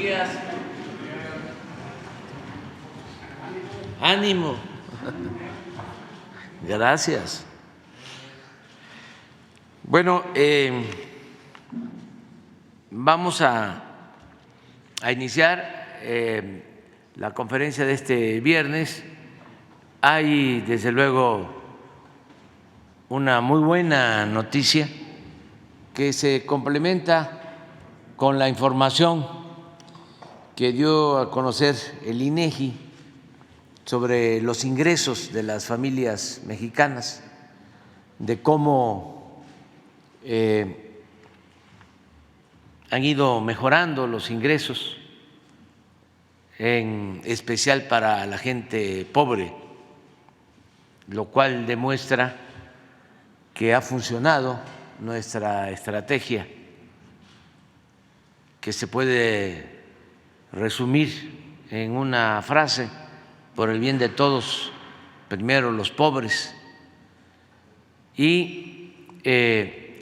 días. Ánimo. Gracias. Bueno, vamos a iniciar la conferencia de este viernes. Hay, desde luego, una muy buena noticia que se complementa con la información que dio a conocer el INEGI sobre los ingresos de las familias mexicanas, de cómo han ido mejorando los ingresos, en especial para la gente pobre, lo cual demuestra que ha funcionado nuestra estrategia, que se puede resumir en una frase: por el bien de todos, primero los pobres. Y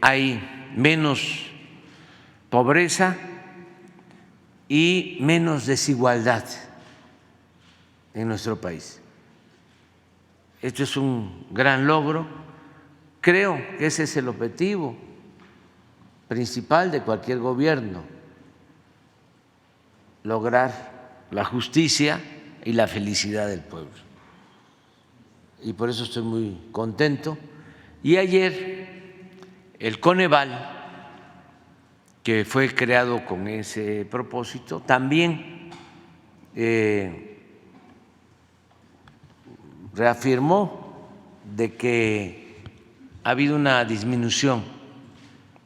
hay menos pobreza y menos desigualdad en nuestro país. Esto es un gran logro. Creo que ese es el objetivo principal de cualquier gobierno: lograr la justicia y la felicidad del pueblo. Y por eso estoy muy contento. Y ayer el Coneval, que fue creado con ese propósito, también reafirmó de que ha habido una disminución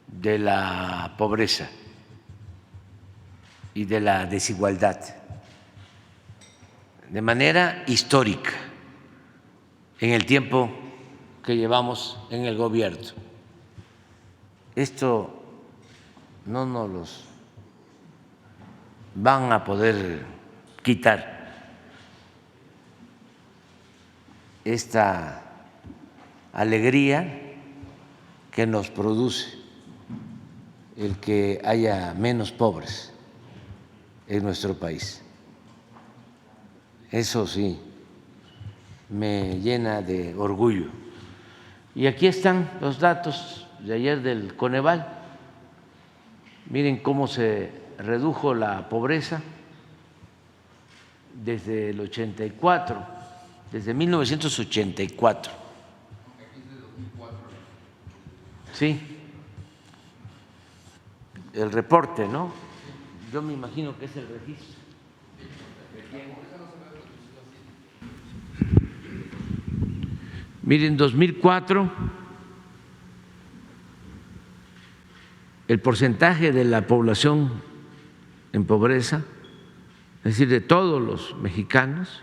de la pobreza y de la desigualdad de manera histórica en el tiempo que llevamos en el gobierno. Esto no nos los van a poder quitar, esta alegría que nos produce el que haya menos pobres en nuestro país. Eso sí, me llena de orgullo. Y aquí están los datos de ayer del Coneval. Miren cómo se redujo la pobreza desde el 84, desde 1984. Sí, el reporte, ¿no? Yo me imagino que es el registro. Miren, en 2004 el porcentaje de la población en pobreza, es decir, de todos los mexicanos,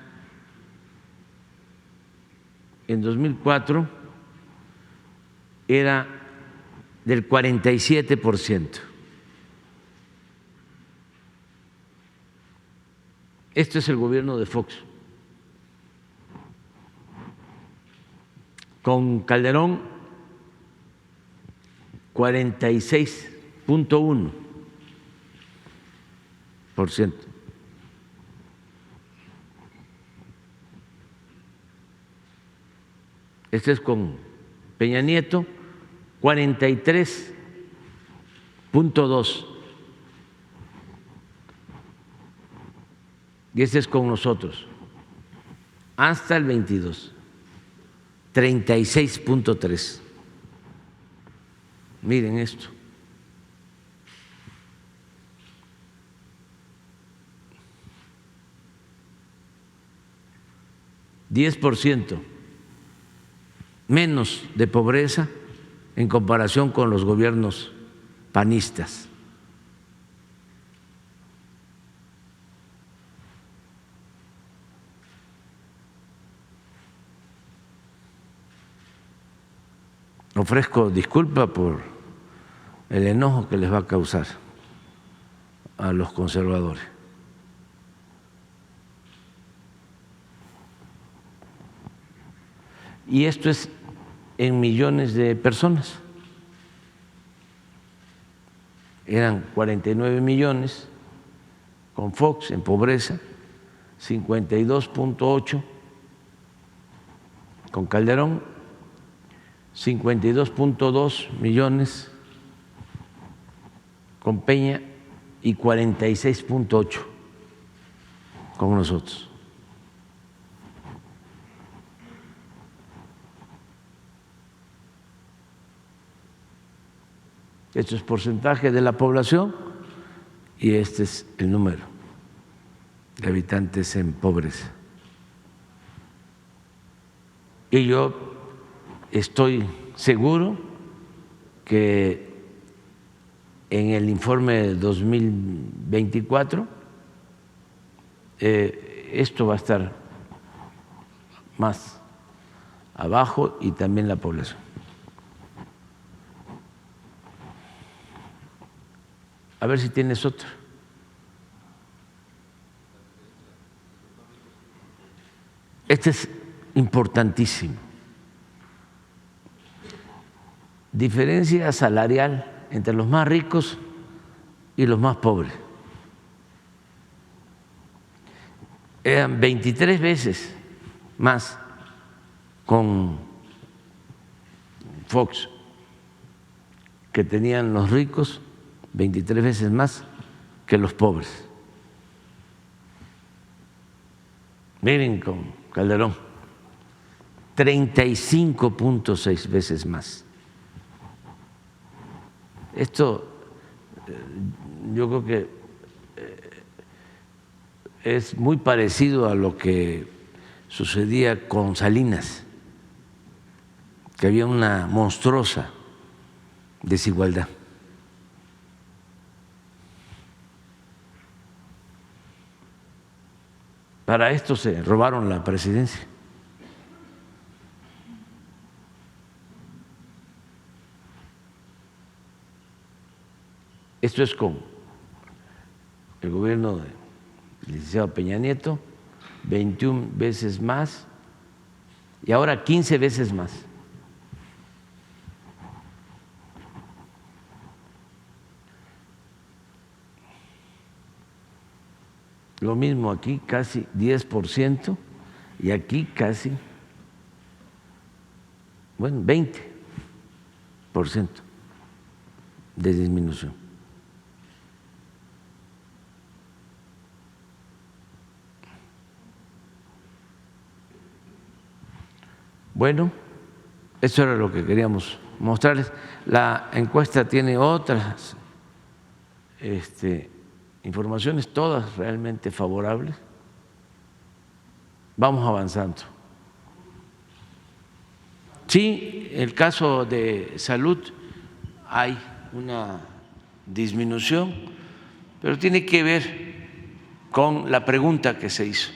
en 2004 era del 47%. Este es el gobierno de Fox. Con Calderón, 46.1%. Este es con Peña Nieto, 43.2%. Y este es con nosotros, hasta el 22, 36.3%. Miren esto. %, menos de pobreza en comparación con los gobiernos panistas. Ofrezco disculpa por el enojo que les va a causar a los conservadores. Y esto es en millones de personas. Eran 49 millones con Fox en pobreza, 52.8 con Calderón, 52.2 millones con Peña y 46.8 con nosotros. Esto es porcentaje de la población y este es el número de habitantes en pobreza. Y yo estoy seguro que en el informe 2024 esto va a estar más abajo y también la población. A ver si tienes otro. Este es importantísimo. Diferencia salarial entre los más ricos y los más pobres. Eran 23 veces más con Fox que tenían los ricos, 23 veces más que los pobres. Miren con Calderón, 35.6 veces más. Esto yo creo que es muy parecido a lo que sucedía con Salinas, que había una monstruosa desigualdad. Para esto se robaron la presidencia. Esto es con el gobierno del licenciado Peña Nieto, 21 veces más y ahora 15 veces más. Lo mismo aquí, casi 10%, y aquí casi, bueno, 20% de disminución. Bueno, eso era lo que queríamos mostrarles. La encuesta tiene otras informaciones, todas realmente favorables. Vamos avanzando. Sí, el caso de salud hay una disminución, pero tiene que ver con la pregunta que se hizo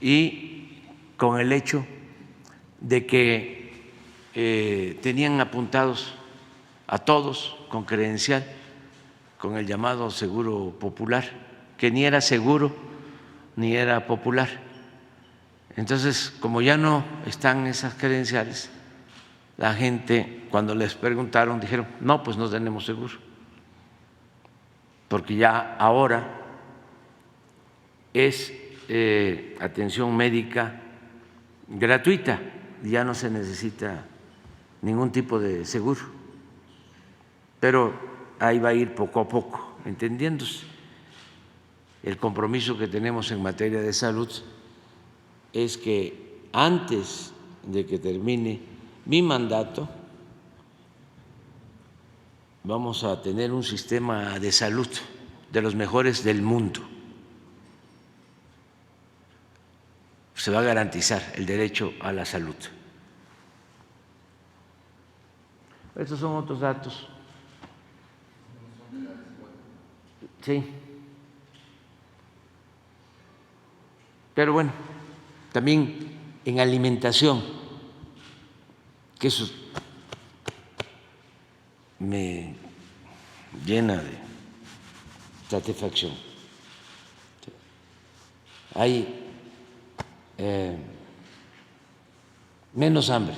y con el hecho de que tenían apuntados a todos con credencial, con el llamado seguro popular, que ni era seguro ni era popular. Entonces, como ya no están esas credenciales, la gente cuando les preguntaron dijeron, no, pues no tenemos seguro, porque ya ahora es atención médica gratuita, ya no se necesita ningún tipo de seguro, pero ahí va a ir poco a poco, entendiéndose. El compromiso que tenemos en materia de salud es que antes de que termine mi mandato vamos a tener un sistema de salud de los mejores del mundo. Se va a garantizar el derecho a la salud. Estos son otros datos. Sí. Pero bueno, también en alimentación, que eso me llena de satisfacción. Hay menos hambre.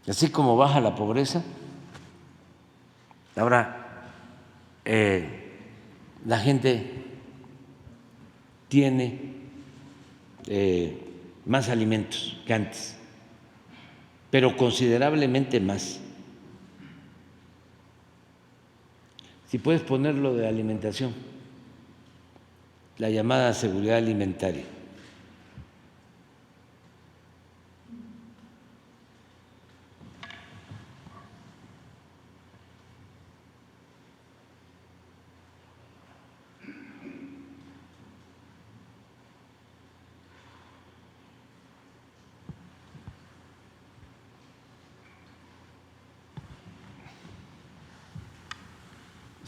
Así como baja la pobreza, ahora la gente tiene más alimentos que antes, pero considerablemente más. Si puedes ponerlo de alimentación, la llamada seguridad alimentaria.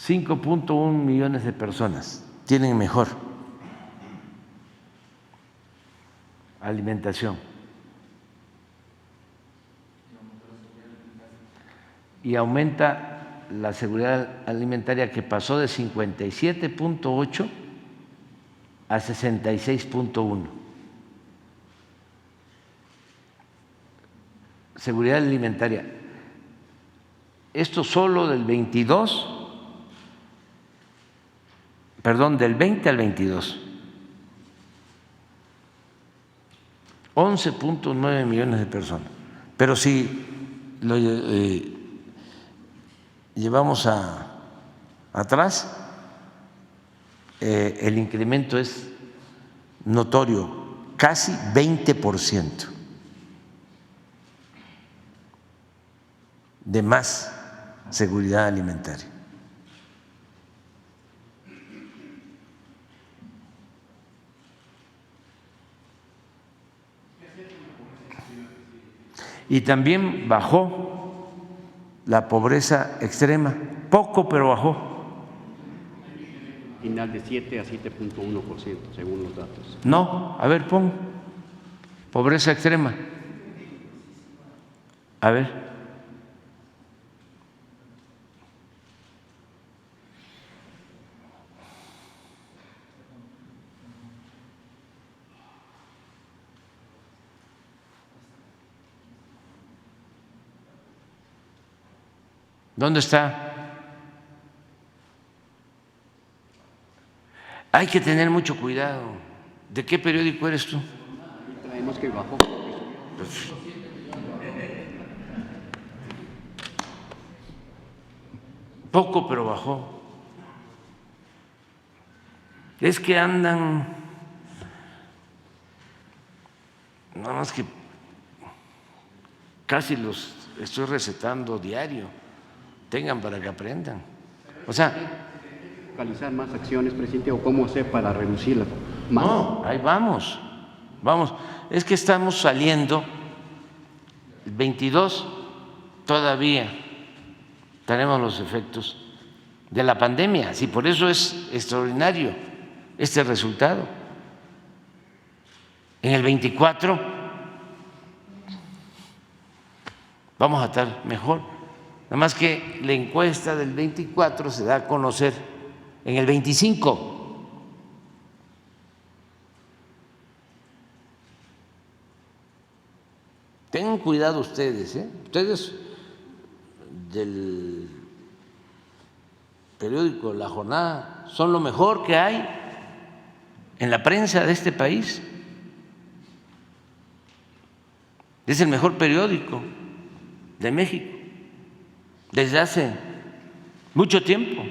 $5.1 millones de personas tienen mejor alimentación y aumenta la seguridad alimentaria, que pasó de 57.8 a 66.1. Seguridad alimentaria. Esto solo del 20 al 22. 11.9 millones de personas. Pero si lo llevamos atrás, el incremento es notorio, casi 20% de más seguridad alimentaria. Y también bajó la pobreza extrema, poco, pero bajó. Final de 7 a 7.1%, según los datos. No, a ver, pon pobreza extrema. A ver. ¿Dónde está? Hay que tener mucho cuidado. ¿De qué periódico eres tú? Traemos que bajó. Pues, poco, pero bajó. Es que andan, nada más que casi los estoy recetando diario, tengan para que aprendan. O sea, ¿Realizar más acciones, presidente, o cómo hacer para reducirlas más? no, ahí vamos, vamos. Es que estamos saliendo, el 22 todavía tenemos los efectos de la pandemia, sí, por eso es extraordinario este resultado. En el 24 vamos a estar mejor, nada más que la encuesta del 24 se da a conocer en el 25. Tengan cuidado ustedes, ustedes del periódico La Jornada son lo mejor que hay en la prensa de este país. Es el mejor periódico de México desde hace mucho tiempo.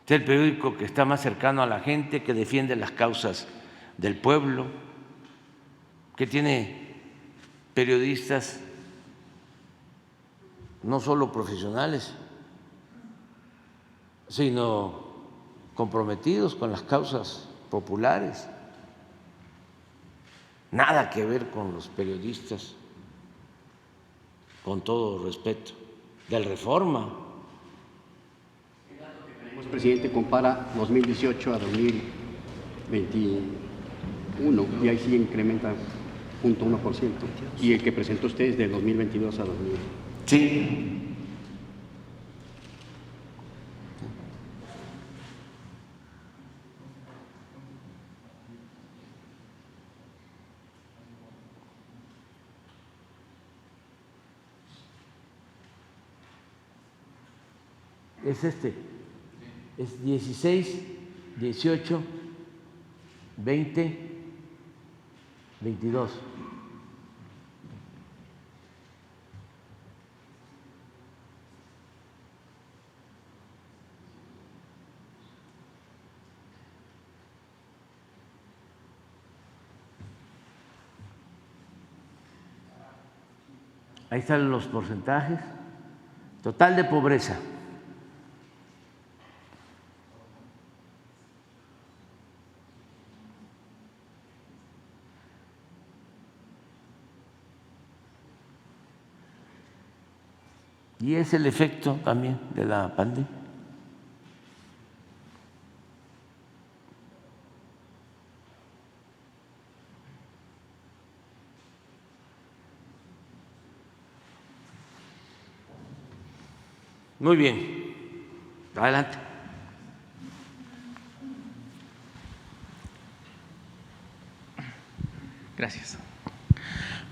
Es el periódico que está más cercano a la gente, que defiende las causas del pueblo, que tiene periodistas no solo profesionales, sino comprometidos con las causas populares. Nada que ver con los periodistas, con todo respeto, del Reforma. El presidente compara 2018 a 2021 y ahí sí incrementa 0.1%. Y el que presentó usted es de 2022 a 2000. Sí. Es es 16, 18, 20, 22. Ahí están los porcentajes. Total de pobreza. Y es el efecto también de la pandemia. Muy bien, adelante. Gracias.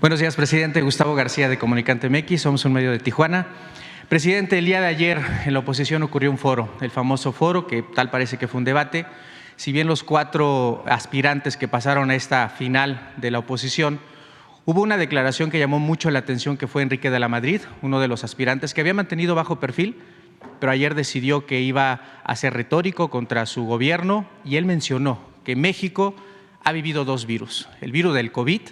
Buenos días, presidente. Gustavo García, de Comunicante MX, somos un medio de Tijuana. Presidente, el día de ayer en la oposición ocurrió un foro, el famoso foro, que tal parece que fue un debate. Si bien los 4 aspirantes que pasaron a esta final de la oposición, hubo una declaración que llamó mucho la atención, que fue Enrique de la Madrid, uno de los aspirantes, que había mantenido bajo perfil, pero ayer decidió que iba a ser retórico contra su gobierno, y él mencionó que México ha vivido 2 virus, el virus del COVID,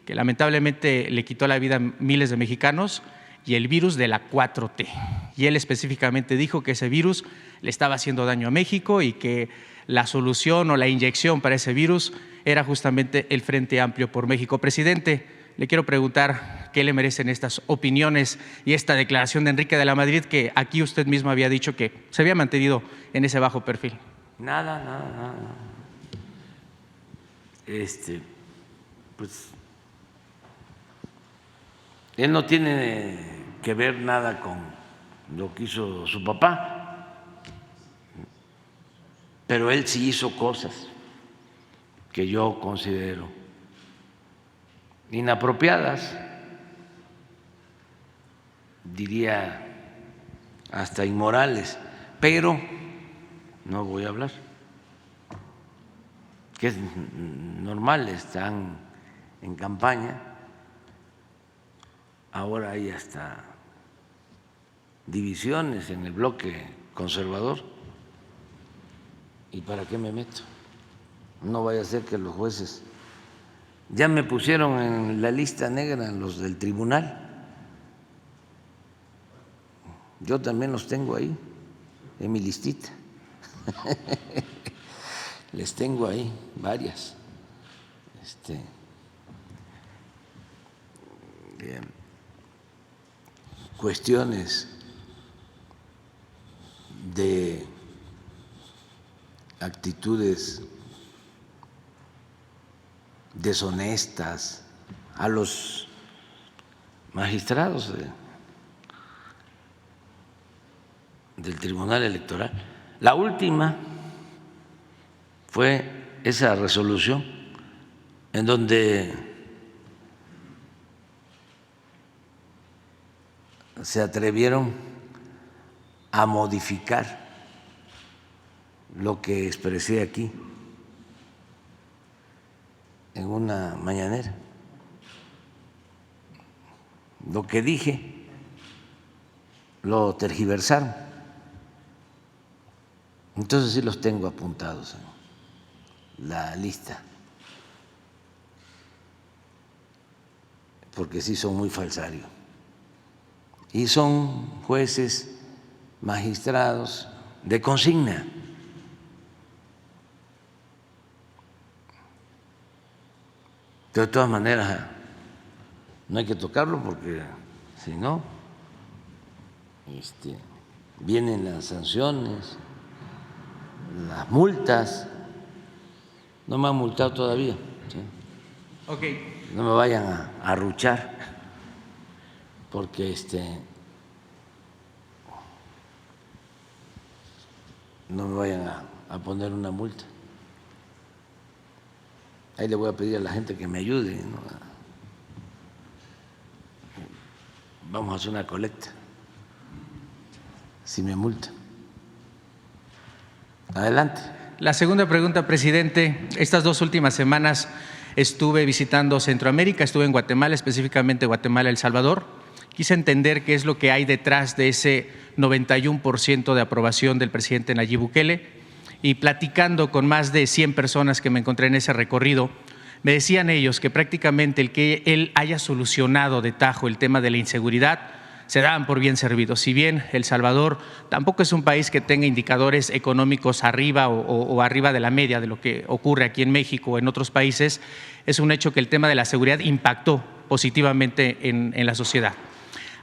que lamentablemente le quitó la vida a miles de mexicanos, y el virus de la 4T. Y él específicamente dijo que ese virus le estaba haciendo daño a México y que la solución o la inyección para ese virus era justamente el Frente Amplio por México. Presidente, le quiero preguntar qué le merecen estas opiniones y esta declaración de Enrique de la Madrid, que aquí usted mismo había dicho que se había mantenido en ese bajo perfil. Nada. Pues él no tiene que ver nada con lo que hizo su papá, pero él sí hizo cosas que yo considero inapropiadas, diría hasta inmorales, pero no voy a hablar, que es normal, están en campaña. Ahora hay hasta divisiones en el bloque conservador. ¿Y para qué me meto? No vaya a ser que los jueces ya me pusieron en la lista negra, los del tribunal. Yo también los tengo ahí, en mi listita. Les tengo ahí varias. Cuestiones de actitudes deshonestas a los magistrados del Tribunal Electoral. La última fue esa resolución en donde se atrevieron a modificar lo que expresé aquí en una mañanera. Lo que dije lo tergiversaron. Entonces sí los tengo apuntados en la lista, porque sí son muy falsarios. Y son jueces, magistrados de consigna. De todas maneras, no hay que tocarlo porque si no, vienen las sanciones, las multas. No me han multado todavía, ¿sí? Okay. No me vayan a arruchar, porque no me vayan a poner una multa. Ahí le voy a pedir a la gente que me ayude, ¿no? Vamos a hacer una colecta si me multan. Adelante. La segunda pregunta, presidente. Estas 2 últimas semanas estuve visitando Centroamérica, estuve en Guatemala, específicamente Guatemala, El Salvador. Quise entender qué es lo que hay detrás de ese 91% de aprobación del presidente Nayib Bukele, y platicando con más de 100 personas que me encontré en ese recorrido, me decían ellos que prácticamente el que él haya solucionado de tajo el tema de la inseguridad se daban por bien servidos. Si bien El Salvador tampoco es un país que tenga indicadores económicos arriba o arriba de la media de lo que ocurre aquí en México o en otros países, es un hecho que el tema de la seguridad impactó positivamente en la sociedad.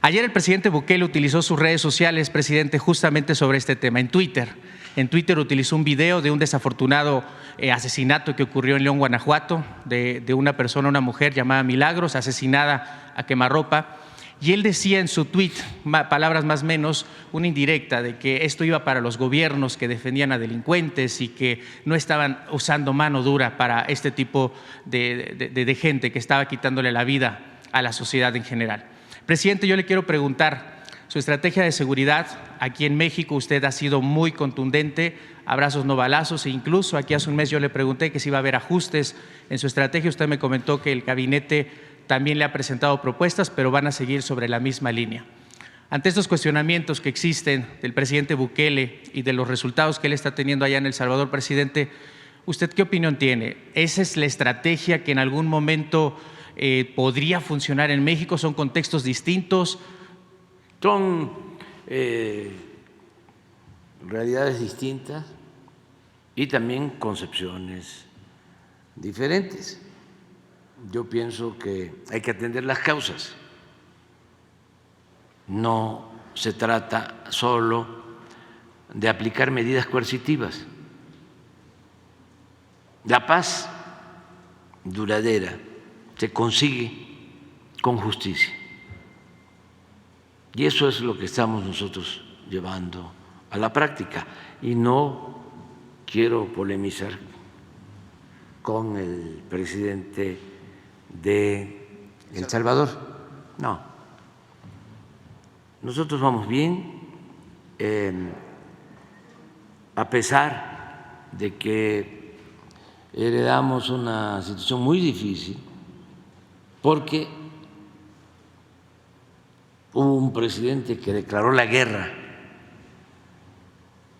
Ayer el presidente Bukele utilizó sus redes sociales, presidente, justamente sobre este tema. En Twitter utilizó un video de un desafortunado asesinato que ocurrió en León, Guanajuato, de una persona, una mujer llamada Milagros, asesinada a quemarropa. Y él decía en su tuit, palabras más o menos, una indirecta de que esto iba para los gobiernos que defendían a delincuentes y que no estaban usando mano dura para este tipo de gente que estaba quitándole la vida a la sociedad en general. Presidente, yo le quiero preguntar, su estrategia de seguridad aquí en México, usted ha sido muy contundente, abrazos no balazos, e incluso aquí hace un mes yo le pregunté que si iba a haber ajustes en su estrategia. Usted me comentó que el gabinete también le ha presentado propuestas, pero van a seguir sobre la misma línea. Ante estos cuestionamientos que existen del presidente Bukele y de los resultados que él está teniendo allá en El Salvador, presidente, ¿usted qué opinión tiene? ¿Esa es la estrategia que en algún momento podría funcionar en México? ¿Son contextos distintos? Son realidades distintas y también concepciones diferentes. Yo pienso que hay que atender las causas. No se trata solo de aplicar medidas coercitivas. La paz duradera se consigue con justicia. Y eso es lo que estamos nosotros llevando a la práctica. Y no quiero polemizar con el presidente de El Salvador. No. Nosotros vamos bien, a pesar de que heredamos una situación muy difícil, porque hubo un presidente que declaró la guerra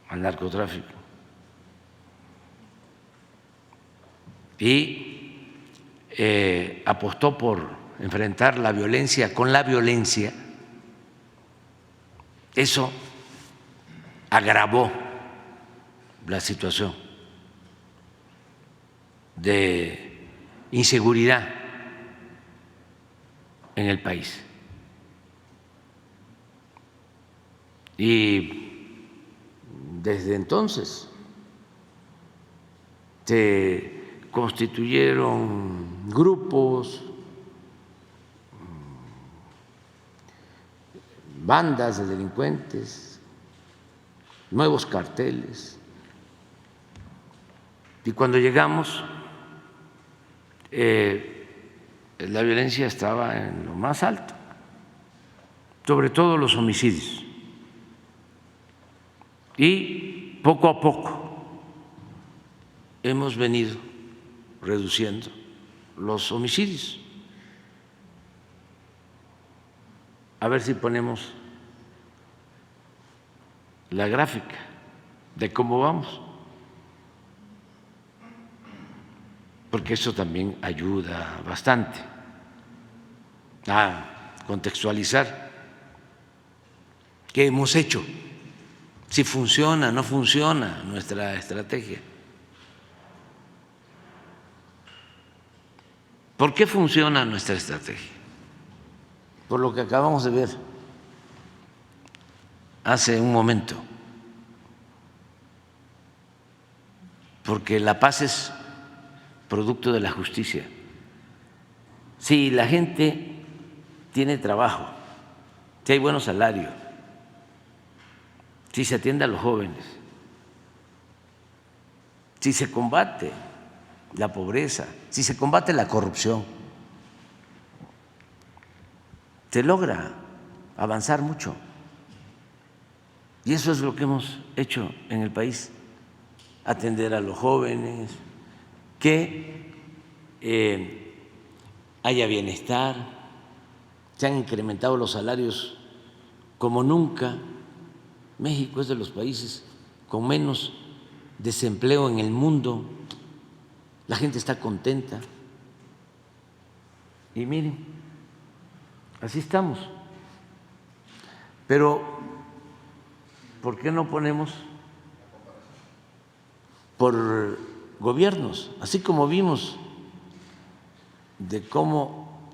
al narcotráfico y apostó por enfrentar la violencia con la violencia. Eso agravó la situación de inseguridad en el país. Y desde entonces se constituyeron grupos, bandas de delincuentes, nuevos carteles. Y cuando llegamos, la violencia estaba en lo más alto, sobre todo los homicidios. Y poco a poco hemos venido reduciendo los homicidios. A ver si ponemos la gráfica de cómo vamos, porque eso también ayuda bastante a contextualizar qué hemos hecho, si funciona o no funciona nuestra estrategia. ¿Por qué funciona nuestra estrategia? Por lo que acabamos de ver hace un momento, porque la paz es producto de la justicia. Si la gente tiene trabajo, si hay buenos salarios, si se atiende a los jóvenes, si se combate la pobreza, si se combate la corrupción, se logra avanzar mucho. Y eso es lo que hemos hecho en el país. atender a los jóvenes, que haya bienestar. Se han incrementado los salarios como nunca. México es de los países con menos desempleo en el mundo. La gente está contenta. Y miren, así estamos. Pero, ¿por qué no ponemos por gobiernos? Así como vimos de cómo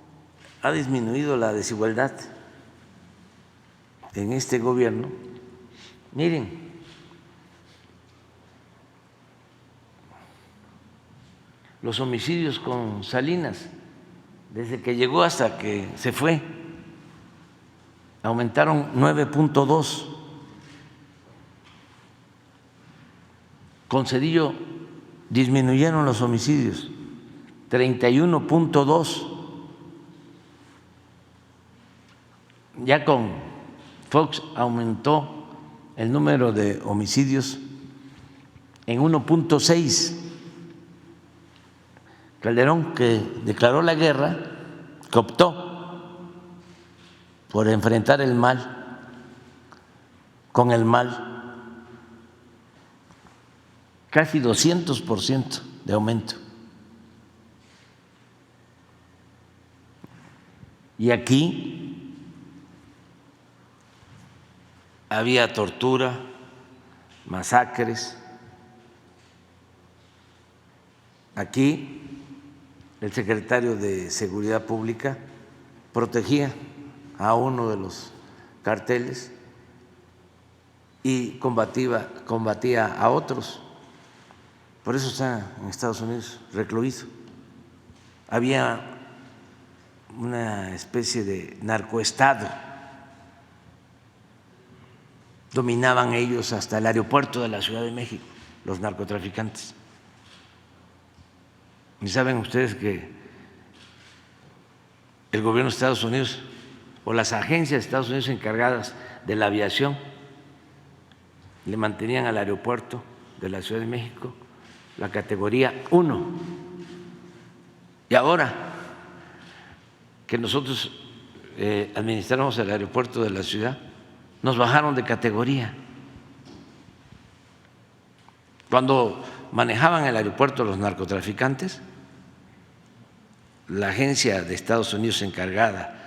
ha disminuido la desigualdad en este gobierno, miren, los homicidios con Salinas, desde que llegó hasta que se fue, aumentaron 9.2. Con Zedillo disminuyeron los homicidios 31.2. Ya con Fox aumentó el número de homicidios en 1.6. Calderón, que declaró la guerra, que optó por enfrentar el mal con el mal, casi 200% de aumento. Y aquí había tortura, masacres. Aquí el secretario de Seguridad Pública protegía a uno de los carteles y combatía a otros. Por eso está en Estados Unidos recluido. Había una especie de narcoestado. Dominaban ellos hasta el aeropuerto de la Ciudad de México, los narcotraficantes. Y saben ustedes que el gobierno de Estados Unidos o las agencias de Estados Unidos encargadas de la aviación le mantenían al aeropuerto de la Ciudad de México la categoría 1. Y ahora que nosotros administramos el aeropuerto de la ciudad, nos bajaron de categoría. Cuando manejaban el aeropuerto los narcotraficantes, la agencia de Estados Unidos encargada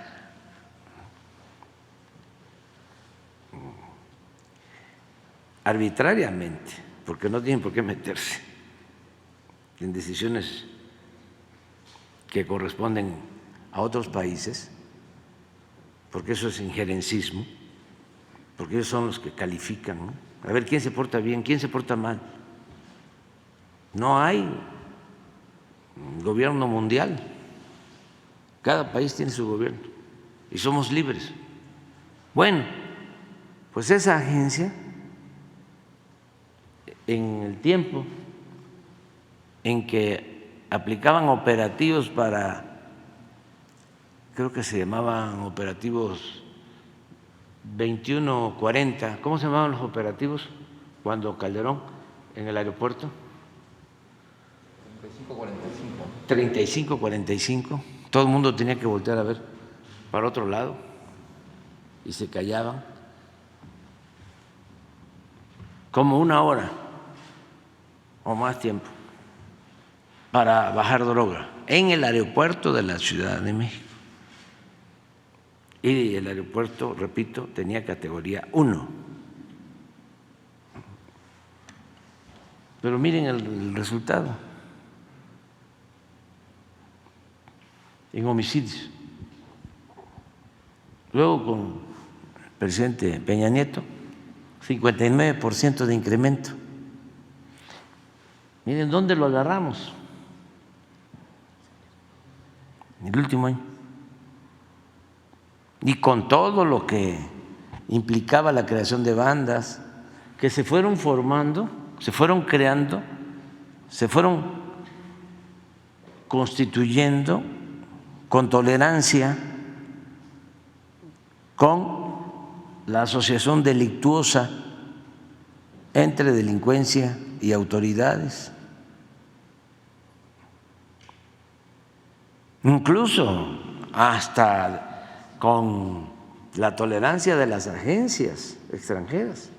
arbitrariamente, porque no tienen por qué meterse en decisiones que corresponden a otros países, porque eso es injerencismo, porque ellos son los que califican, ¿no? A ver quién se porta bien, quién se porta mal. No hay gobierno mundial, cada país tiene su gobierno y somos libres. Bueno, pues esa agencia, en el tiempo en que aplicaban operativos para, creo que se llamaban operativos 21-40, ¿cómo se llamaban los operativos cuando Calderón en el aeropuerto? 35-45, todo el mundo tenía que voltear a ver para otro lado y se callaban como una hora o más tiempo para bajar droga en el aeropuerto de la Ciudad de México. Y el aeropuerto, repito, tenía categoría 1. Pero miren el resultado en homicidios. Luego con el presidente Peña Nieto, 59% de incremento. Miren dónde lo agarramos en el último año. Y con todo lo que implicaba la creación de bandas que se fueron formando, se fueron creando, se fueron constituyendo con tolerancia, con la asociación delictuosa entre delincuencia y autoridades. Incluso hasta con la tolerancia de las agencias extranjeras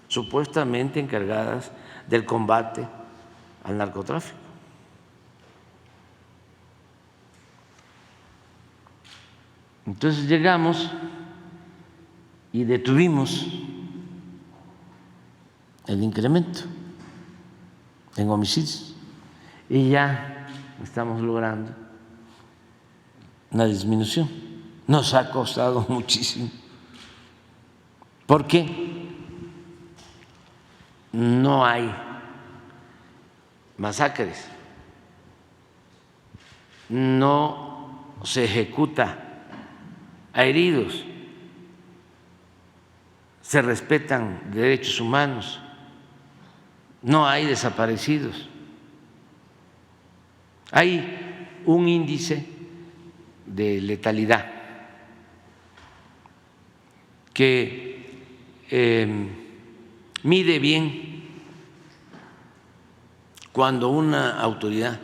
supuestamente encargadas del combate al narcotráfico. Entonces llegamos y detuvimos el incremento en homicidios y ya estamos logrando una disminución. Nos ha costado muchísimo porque no hay masacres, no se ejecuta a heridos, se respetan derechos humanos, no hay desaparecidos. Hay un índice de letalidad que mide bien cuando una autoridad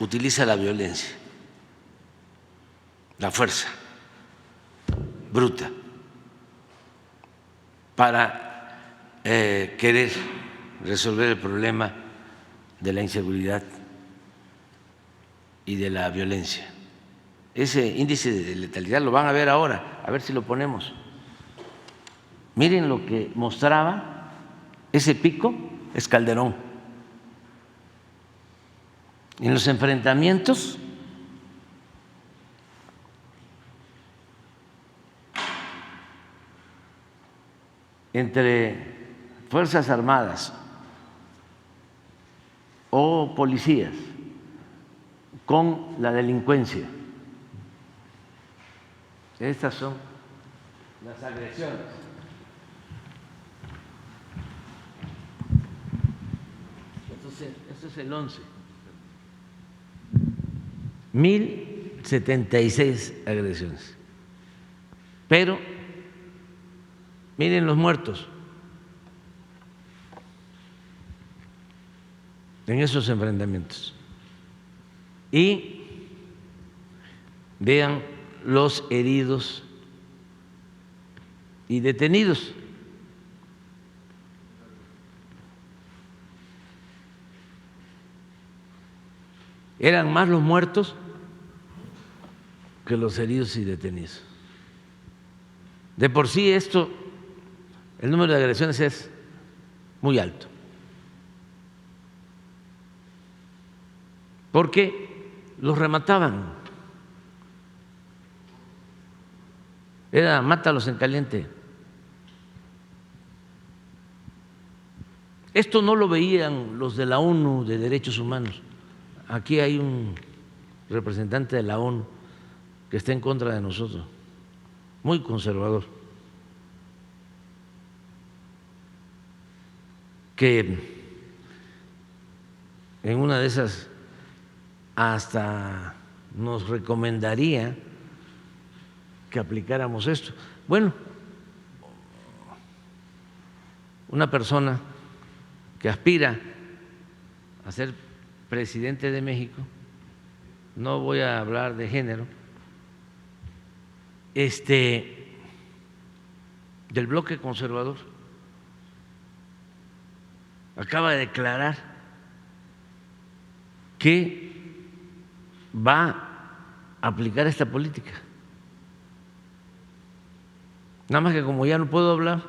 utiliza la violencia, la fuerza bruta para querer resolver el problema de la inseguridad y de la violencia. Ese índice de letalidad lo van a ver ahora, a ver si lo ponemos. Miren lo que mostraba ese pico, es Calderón. En los enfrentamientos entre Fuerzas Armadas o policías con la delincuencia. Estas son las agresiones. Esto es el 11. 1076 agresiones. Pero miren los muertos en esos enfrentamientos y vean los heridos y detenidos. Eran más los muertos que los heridos y detenidos. De por sí esto, el número de agresiones es muy alto, porque los remataban. Era mátalos en caliente. Esto no lo veían los de la ONU de Derechos Humanos. Aquí hay un representante de la ONU que está en contra de nosotros, muy conservador, que en una de esas hasta nos recomendaría que aplicáramos esto. Bueno, una persona que aspira a ser presidente de México, no voy a hablar de género, del bloque conservador, acaba de declarar que va a aplicar esta política. Nada más que como ya no puedo hablar,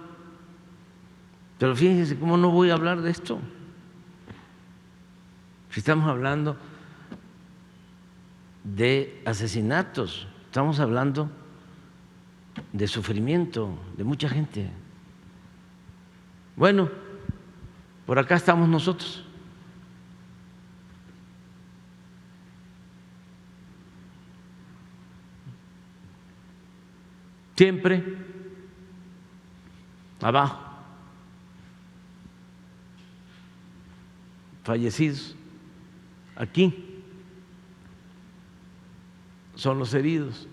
pero fíjense cómo no voy a hablar de esto. Si estamos hablando de asesinatos, estamos hablando de sufrimiento de mucha gente. Bueno, por acá estamos nosotros. Siempre abajo, fallecidos. Aquí son los heridos.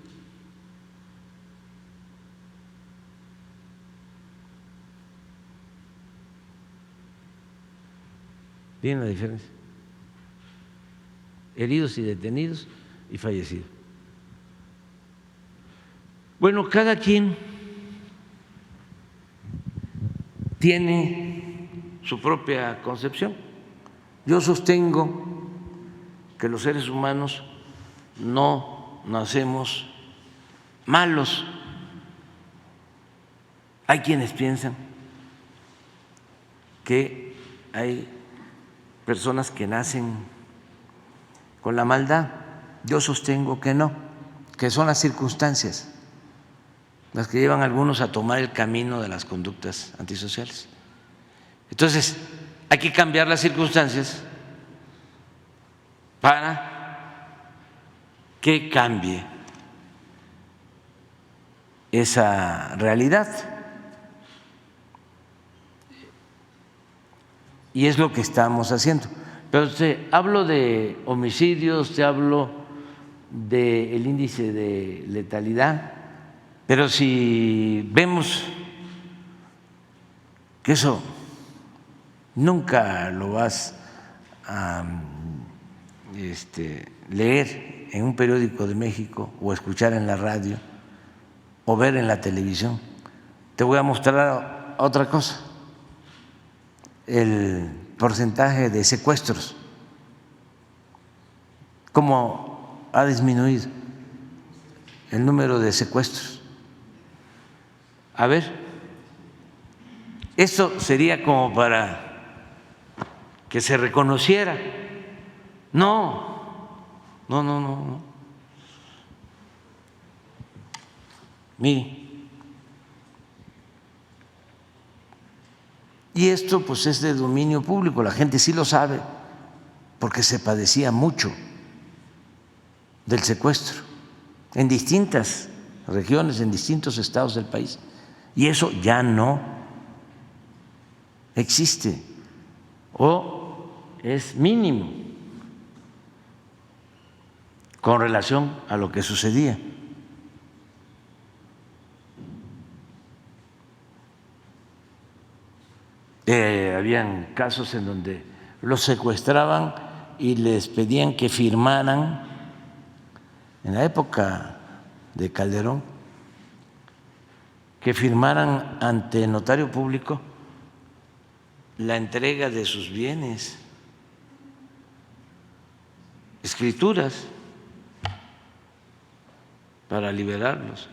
¿Tienen la diferencia? Heridos y detenidos y fallecidos. Bueno, cada quien tiene su propia concepción. Yo sostengo que los seres humanos no nacemos malos. Hay quienes piensan que hay personas que nacen con la maldad. Yo sostengo que no, que son las circunstancias las que llevan a algunos a tomar el camino de las conductas antisociales. Entonces, hay que cambiar las circunstancias para que cambie esa realidad. Y es lo que estamos haciendo. Pero te hablo de homicidios, te hablo del índice de letalidad, pero si vemos que eso nunca lo vas a leer en un periódico de México o escuchar en la radio o ver en la televisión, te voy a mostrar otra cosa: el porcentaje de secuestros, cómo ha disminuido el número de secuestros. A ver, esto sería como para que se reconociera. No. Mire, y esto pues es de dominio público, la gente sí lo sabe, porque se padecía mucho del secuestro en distintas regiones, en distintos estados del país, y eso ya no existe o es mínimo con relación a lo que sucedía. Habían casos en donde los secuestraban y les pedían que firmaran, en la época de Calderón, que firmaran ante notario público la entrega de sus bienes, escrituras, para liberarlos.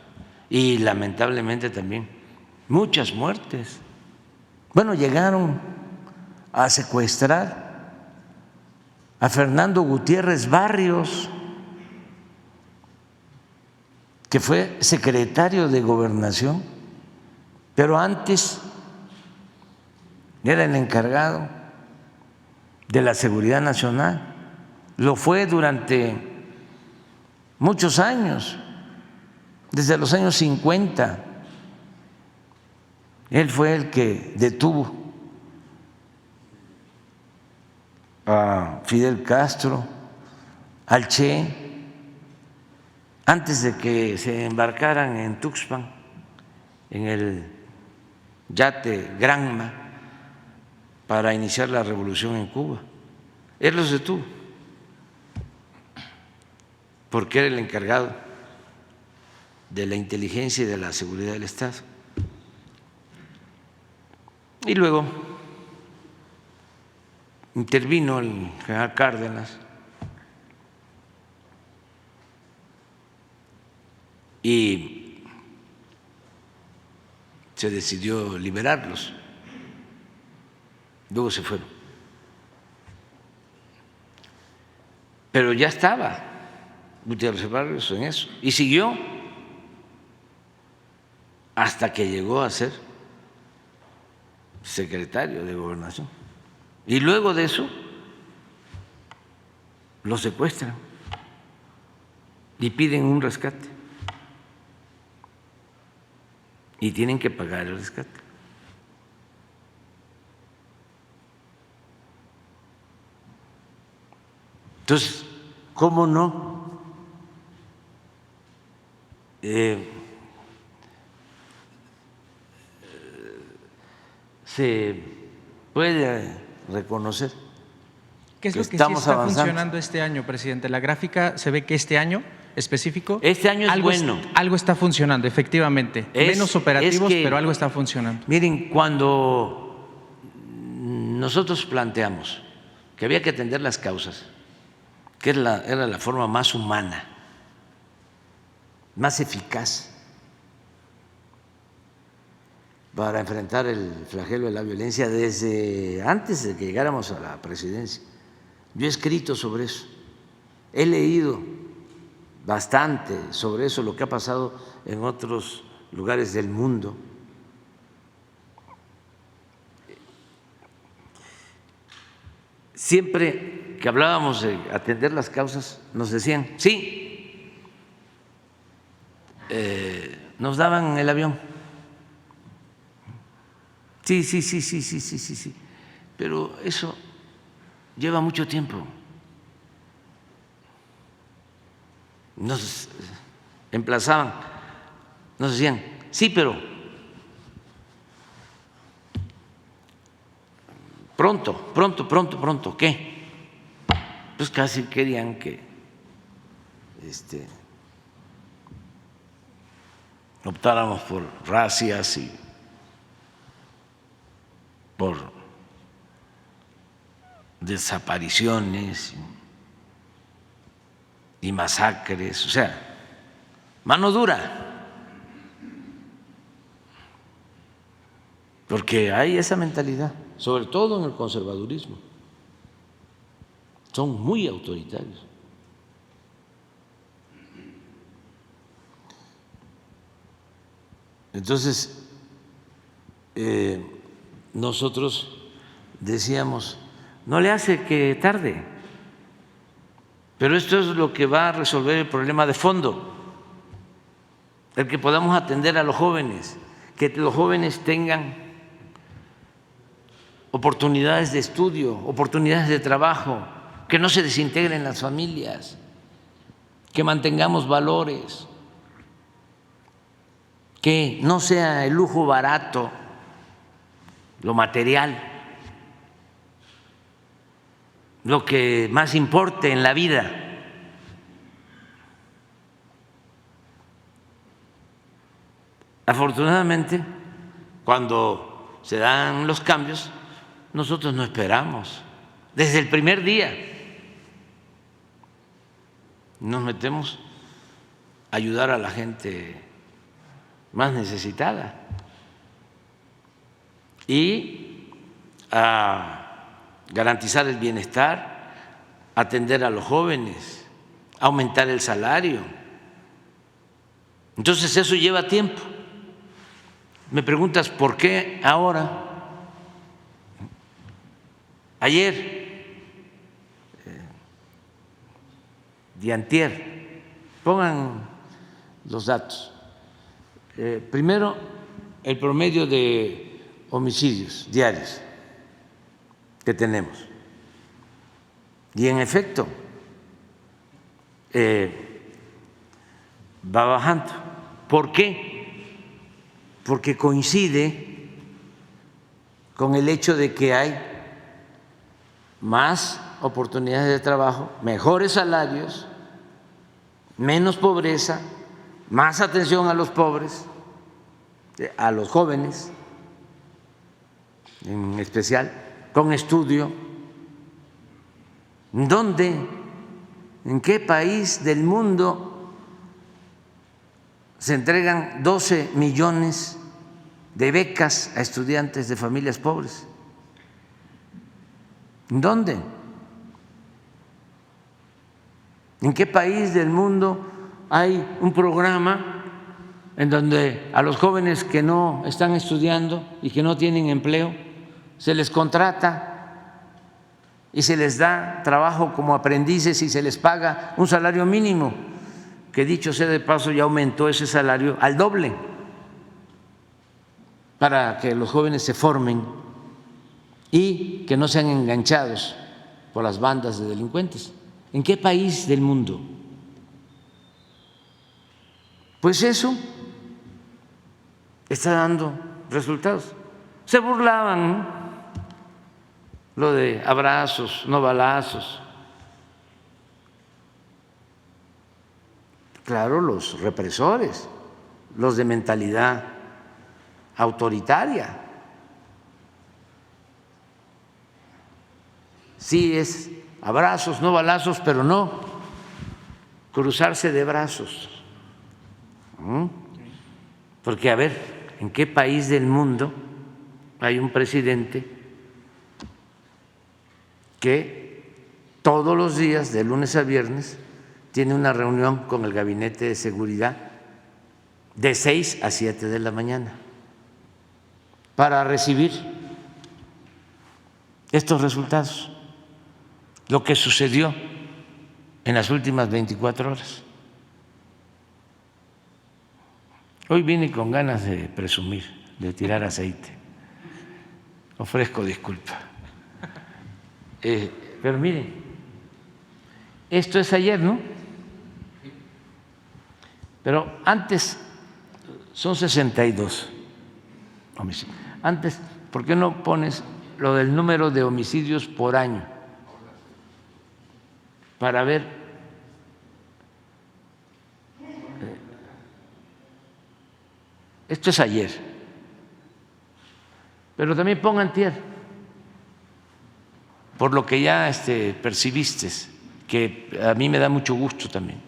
Y lamentablemente también muchas muertes. Bueno, llegaron a secuestrar a Fernando Gutiérrez Barrios, que fue secretario de Gobernación, pero antes era el encargado de la Seguridad Nacional. Lo fue durante muchos años, desde los años 50. Él fue el que detuvo a Fidel Castro, al Che, antes de que se embarcaran en Tuxpan, en el yate Granma, para iniciar la revolución en Cuba. Él los detuvo, porque era el encargado de la inteligencia y de la seguridad del Estado. Y luego intervino el general Cárdenas y se decidió liberarlos. Luego se fueron. Pero ya estaba Gutiérrez Barrios en eso y siguió hasta que llegó a ser secretario de Gobernación. Y luego de eso lo secuestran y piden un rescate y tienen que pagar el rescate. Entonces, ¿cómo no se puede reconocer ¿Qué es que lo que sí estamos está avanzando. funcionando este año, presidente? La gráfica se ve que este año específico. Este año es bueno. Algo está funcionando, efectivamente. Menos operativos, pero algo está funcionando. Miren, cuando nosotros planteamos que había que atender las causas, que era la forma más humana, más eficaz para enfrentar el flagelo de la violencia desde antes de que llegáramos a la presidencia. Yo he escrito sobre eso, he leído bastante sobre eso, lo que ha pasado en otros lugares del mundo. Siempre que hablábamos de atender las causas, nos decían, sí, nos daban el avión. Sí, pero eso lleva mucho tiempo. Nos emplazaban, nos decían, sí, pero pronto, ¿qué? Pues casi querían que optáramos por racias y por desapariciones y masacres, o sea, mano dura, porque hay esa mentalidad, sobre todo en el conservadurismo, son muy autoritarios. Entonces, nosotros decíamos, no le hace que tarde, pero esto es lo que va a resolver el problema de fondo, el que podamos atender a los jóvenes, que los jóvenes tengan oportunidades de estudio, oportunidades de trabajo, que no se desintegren las familias, que mantengamos valores, que no sea el lujo barato, lo material, lo que más importe en la vida. Afortunadamente, cuando se dan los cambios, nosotros no esperamos. Desde el primer día nos metemos a ayudar a la gente más necesitada y a garantizar el bienestar, atender a los jóvenes, aumentar el salario. Entonces eso lleva tiempo. Me preguntas por qué ahora. Ayer, antier, pongan los datos. Primero, el promedio de homicidios diarios que tenemos. Y en efecto, va bajando. ¿Por qué? Porque coincide con el hecho de que hay más oportunidades de trabajo, mejores salarios, menos pobreza, más atención a los pobres, a los jóvenes en especial, con estudio. ¿Dónde? ¿En qué país del mundo se entregan 12 millones de becas a estudiantes de familias pobres? ¿Dónde? ¿En qué país del mundo hay un programa en donde a los jóvenes que no están estudiando y que no tienen empleo se les contrata y se les da trabajo como aprendices y se les paga un salario mínimo, que dicho sea de paso ya aumentó ese salario al doble, para que los jóvenes se formen y que no sean enganchados por las bandas de delincuentes? ¿En qué país del mundo? Pues eso está dando resultados. Se burlaban lo de abrazos, no balazos. Claro, los represores, los de mentalidad autoritaria. Sí es abrazos, no balazos, pero no cruzarse de brazos. Porque a ver, ¿en qué país del mundo hay un presidente que todos los días, de lunes a viernes, tiene una reunión con el Gabinete de Seguridad de 6 a 7 de la mañana para recibir estos resultados? Lo que sucedió en las últimas 24 horas. Hoy vine con ganas de presumir, de tirar aceite. Ofrezco disculpa. Pero miren, esto es ayer, ¿no? Pero antes son 62 homicidios. Antes, ¿por qué no pones lo del número de homicidios por año? Para ver esto es ayer, pero también pongan antier, por lo que ya percibiste, que a mí me da mucho gusto también,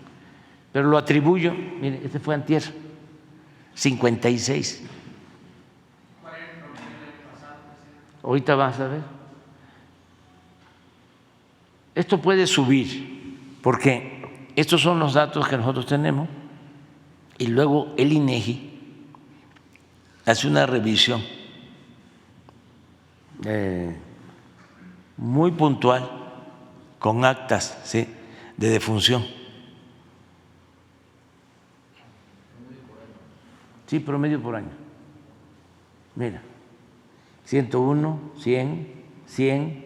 pero lo atribuyo, mire, este fue antier, 56. Ahorita vas a ver. Esto puede subir, porque estos son los datos que nosotros tenemos y luego el INEGI hace una revisión muy puntual con actas, ¿sí?, de defunción. Sí, promedio por año. Mira, 101, 100, 100,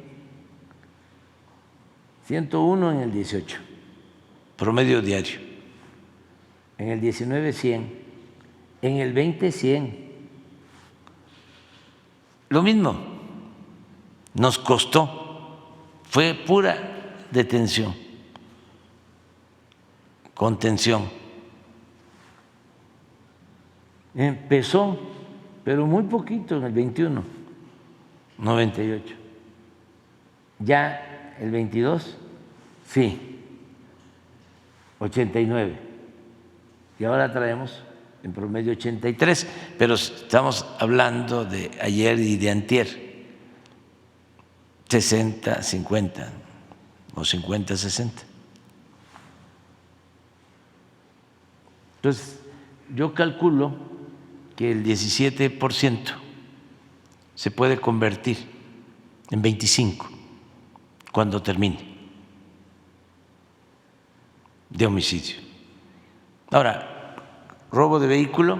101 en el 18, promedio diario. En el 19, 100. En el 20, 100. Lo mismo, nos costó, fue pura detención, contención. Empezó, pero muy poquito en el 21, 98. Ya el 22, sí, 89. Y ahora traemos en promedio 83, pero estamos hablando de ayer y de antier, 60, 50 o 50, 60. Entonces, yo calculo que el 17% se puede convertir en 25 cuando termine de homicidio. Ahora, robo de vehículo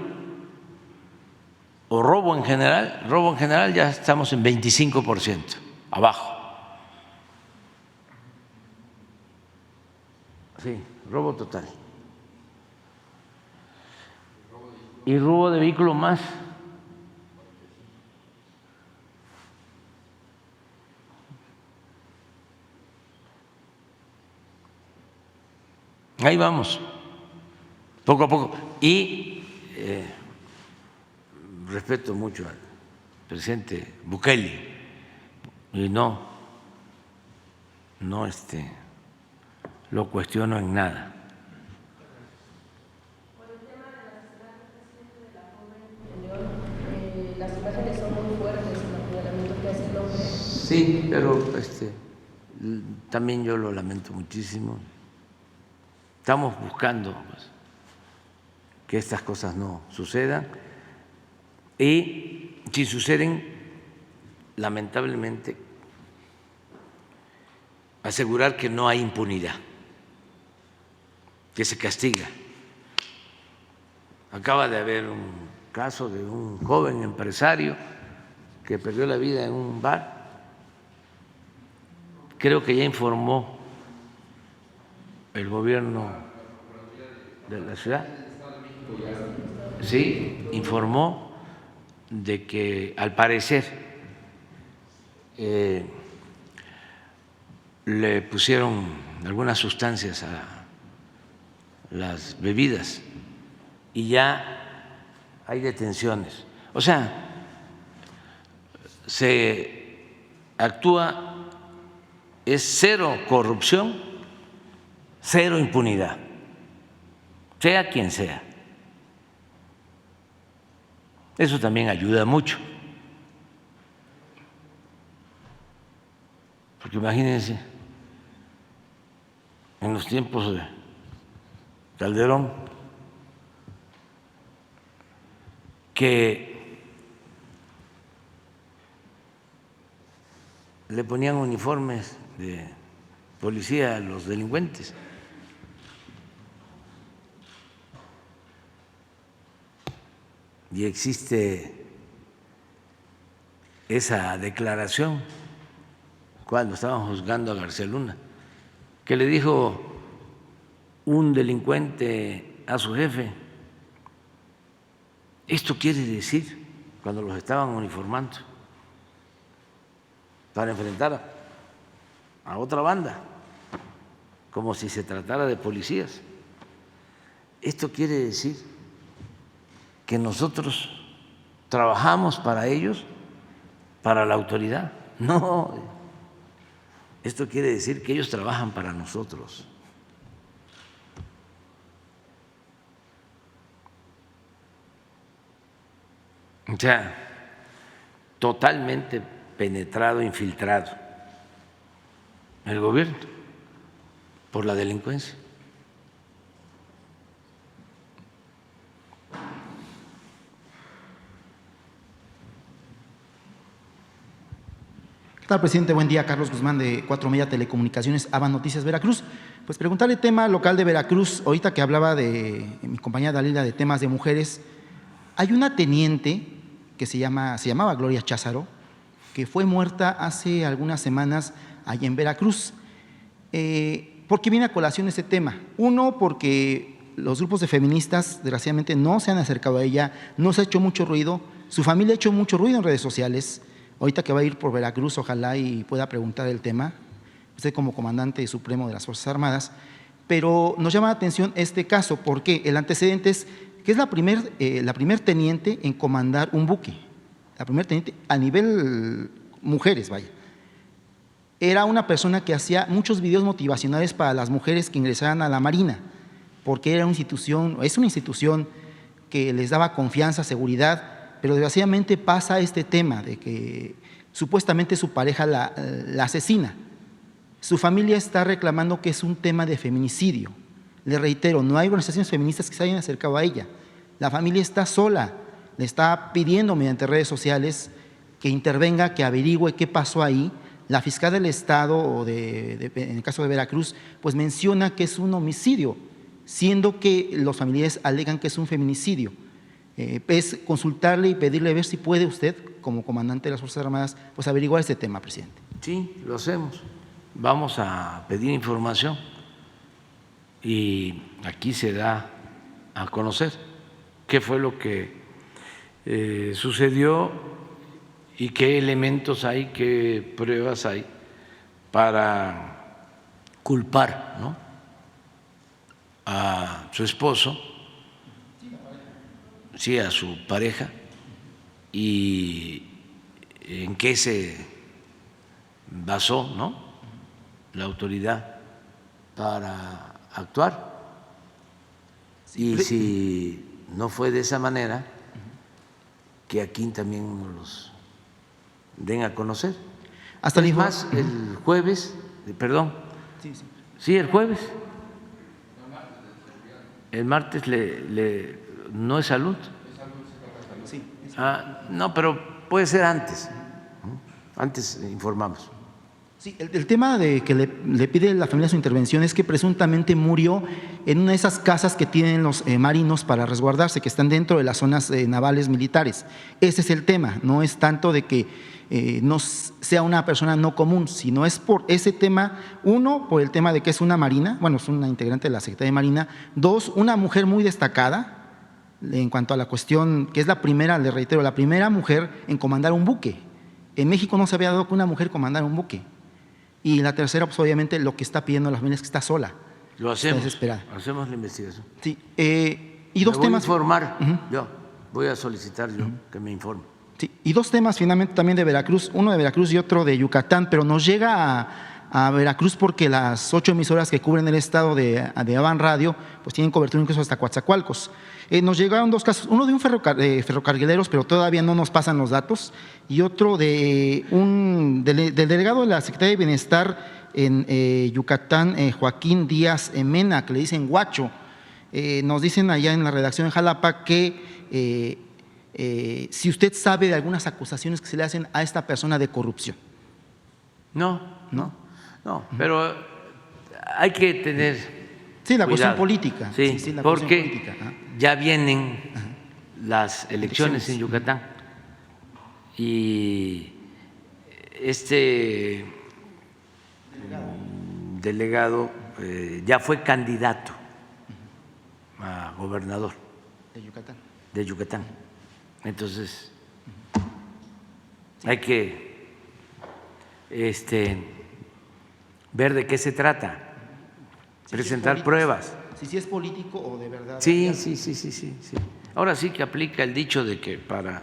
o robo en general ya estamos en 25%, abajo. Sí, robo total. Y robo de vehículo más. Ahí vamos, poco a poco. Y respeto mucho al presidente Bukele y no lo cuestiono en nada. Por el tema de las imágenes, presidente, de la joven en León, las imágenes son muy fuertes en el apuñalamiento que hace el hombre. Sí, pero también yo lo lamento muchísimo. Estamos buscando pues, que estas cosas no sucedan y si suceden, lamentablemente, asegurar que no hay impunidad, que se castiga. Acaba de haber un caso de un joven empresario que perdió la vida en un bar. Creo que ya informó el gobierno de la ciudad. Sí, informó de que al parecer le pusieron algunas sustancias a las bebidas y ya hay detenciones. O sea, se actúa, es cero corrupción, cero impunidad, sea quien sea. Eso también ayuda mucho. Porque imagínense, en los tiempos de Calderón, que le ponían uniformes de policía a los delincuentes. Y existe esa declaración cuando estaban juzgando a García Luna, que le dijo un delincuente a su jefe: esto quiere decir, cuando los estaban uniformando para enfrentar a otra banda, como si se tratara de policías, esto quiere decir que nosotros trabajamos para ellos, para la autoridad. No, esto quiere decir que ellos trabajan para nosotros. O sea, totalmente penetrado, infiltrado el gobierno por la delincuencia. ¿Qué tal, presidente? Buen día, Carlos Guzmán de 4 Media Telecomunicaciones, ABA Noticias Veracruz. Pues preguntarle tema local de Veracruz, ahorita que hablaba de mi compañera Dalila de temas de mujeres, hay una teniente que se llamaba Gloria Cházaro, que fue muerta hace algunas semanas allá en Veracruz. ¿Por qué viene a colación ese tema? Uno, porque los grupos de feministas, desgraciadamente, no se han acercado a ella, no se ha hecho mucho ruido, su familia ha hecho mucho ruido en redes sociales. Ahorita que va a ir por Veracruz, ojalá y pueda preguntar el tema, usted como comandante supremo de las Fuerzas Armadas, pero nos llama la atención este caso, porque el antecedente es que es la primer teniente en comandar un buque, la primer teniente a nivel mujeres, vaya. Era una persona que hacía muchos videos motivacionales para las mujeres que ingresaran a la Marina, porque era es una institución que les daba confianza, seguridad, pero desgraciadamente pasa este tema de que supuestamente su pareja la asesina. Su familia está reclamando que es un tema de feminicidio. Le reitero, no hay organizaciones feministas que se hayan acercado a ella. La familia está sola, le está pidiendo mediante redes sociales que intervenga, que averigüe qué pasó ahí. La fiscal del Estado, o en el caso de Veracruz, pues menciona que es un homicidio, siendo que los familiares alegan que es un feminicidio. Es consultarle y pedirle a ver si puede usted, como comandante de las Fuerzas Armadas, pues averiguar este tema, presidente. Sí, lo hacemos. Vamos a pedir información y aquí se da a conocer qué fue lo que sucedió y qué elementos hay, qué pruebas hay para culpar, ¿no?, a su esposo, sí, a su pareja, y en qué se basó, ¿no?, la autoridad para actuar. Y si no fue de esa manera, que aquí también nos los den a conocer. Hasta es más, el jueves, perdón, sí, el jueves, el martes no es salud. No, pero puede ser antes. Antes informamos. Sí, el tema de que le pide la familia su intervención es que presuntamente murió en una de esas casas que tienen los marinos para resguardarse, que están dentro de las zonas navales militares. Ese es el tema, no es tanto de que no sea una persona no común, sino es por ese tema. Uno, por el tema de que es una marina, bueno, es una integrante de la Secretaría de Marina. Dos, una mujer muy destacada en cuanto a la cuestión, que es la primera, le reitero, la primera mujer en comandar un buque. En México no se había dado que una mujer comandara un buque. Y la tercera, pues obviamente lo que está pidiendo la familia es que está sola. Lo Está hacemos. desesperada. Hacemos la investigación. Sí, y dos Me voy temas. a informar Ujú. yo. Voy a solicitar yo que me informe. Sí, y dos temas finalmente también de Veracruz, uno de Veracruz y otro de Yucatán, pero nos llega a Veracruz porque las 8 emisoras que cubren el estado de Avan Radio pues tienen cobertura incluso hasta Coatzacoalcos. Nos llegaron dos casos, uno de un ferrocarrileros, pero todavía no nos pasan los datos, y otro del delegado de la Secretaría de Bienestar en Yucatán, Joaquín Díaz Mena, que le dicen Guacho. Nos dicen allá en la redacción en Jalapa que si usted sabe de algunas acusaciones que se le hacen a esta persona de corrupción. No, pero hay que tener Sí, la cuidado. cuestión política. Sí, la porque cuestión política. Ajá. ya vienen las elecciones en Yucatán y este delegado ya fue candidato a gobernador De Yucatán. de Yucatán. Entonces, hay que ver de qué se trata, presentar pruebas. Si es político o de verdad. Sí. Ahora sí que aplica el dicho de que para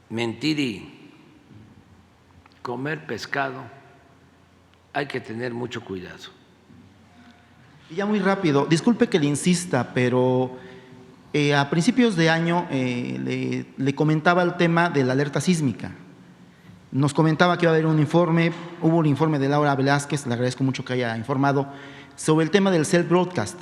mentir y comer pescado hay que tener mucho cuidado. Y ya muy rápido, disculpe que le insista, pero a principios de año le comentaba el tema de la alerta sísmica. Nos comentaba que iba a haber un informe, hubo un informe de Laura Velázquez, le agradezco mucho que haya informado, sobre el tema del self-broadcast.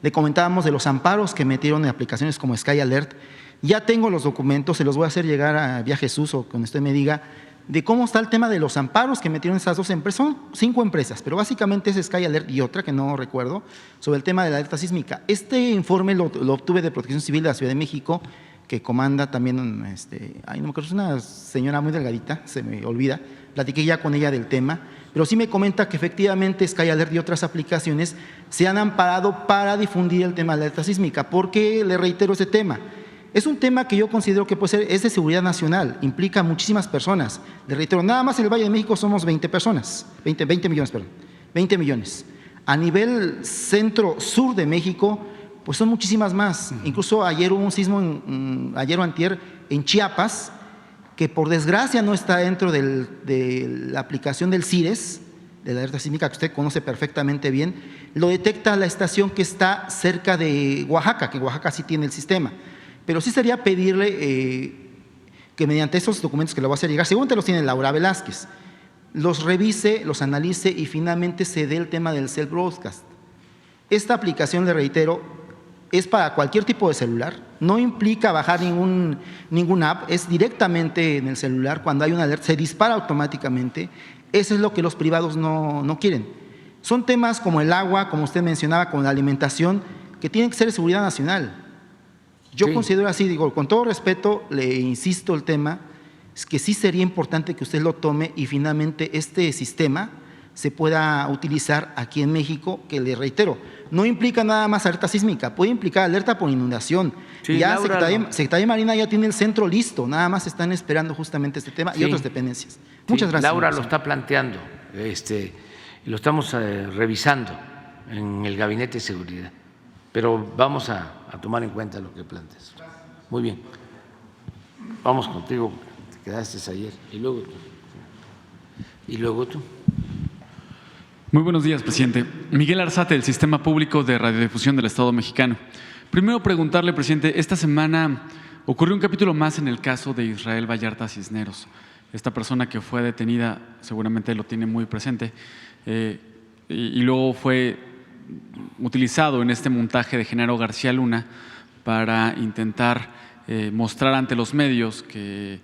Le comentábamos de los amparos que metieron en aplicaciones como Sky Alert. Ya tengo los documentos, se los voy a hacer llegar a Vía Jesús o cuando usted me diga, de cómo está el tema de los amparos que metieron esas dos empresas. Son 5 empresas, pero básicamente es Sky Alert y otra que no recuerdo, sobre el tema de la alerta sísmica. Este informe lo obtuve de Protección Civil de la Ciudad de México, que comanda también, no me acuerdo, es una señora muy delgadita, se me olvida, platiqué ya con ella del tema, pero sí me comenta que efectivamente Sky Alert y otras aplicaciones se han amparado para difundir el tema de la alerta sísmica. ¿Por qué le reitero ese tema? Es un tema que yo considero que puede ser, es de seguridad nacional, implica a muchísimas personas. Le reitero, nada más en el Valle de México somos 20 millones. A nivel centro-sur de México, pues son muchísimas más. Incluso ayer hubo un sismo, ayer o antier, en Chiapas, que por desgracia no está dentro de la aplicación del CIRES, de la alerta sísmica que usted conoce perfectamente bien, lo detecta la estación que está cerca de Oaxaca, que Oaxaca sí tiene el sistema. Pero sí sería pedirle que mediante esos documentos que le voy a hacer llegar, según te los tiene Laura Velázquez, los revise, los analice y finalmente se dé el tema del self-broadcast. Esta aplicación, le reitero, es para cualquier tipo de celular, no implica bajar ningún app, es directamente en el celular, cuando hay una alerta se dispara automáticamente. Eso es lo que los privados no quieren. Son temas como el agua, como usted mencionaba, como la alimentación, que tienen que ser de seguridad nacional. Yo considero así, digo, con todo respeto, le insisto el tema, es que sí sería importante que usted lo tome y finalmente este sistema se pueda utilizar aquí en México, que le reitero, no implica nada más alerta sísmica, puede implicar alerta por inundación. Sí, ya Laura, Secretaría de Marina ya tiene el centro listo, nada más están esperando justamente este tema y otras dependencias. Muchas gracias. Laura lo está planteando, y lo estamos revisando en el Gabinete de Seguridad, pero vamos a tomar en cuenta lo que planteas. Muy bien. Vamos contigo, te quedaste ayer, y luego tú. Muy buenos días, presidente. Miguel Arzate, del Sistema Público de Radiodifusión del Estado Mexicano. Primero preguntarle, presidente, esta semana ocurrió un capítulo más en el caso de Israel Vallarta Cisneros. Esta persona que fue detenida, seguramente lo tiene muy presente, y luego fue utilizado en este montaje de Genaro García Luna para intentar mostrar ante los medios que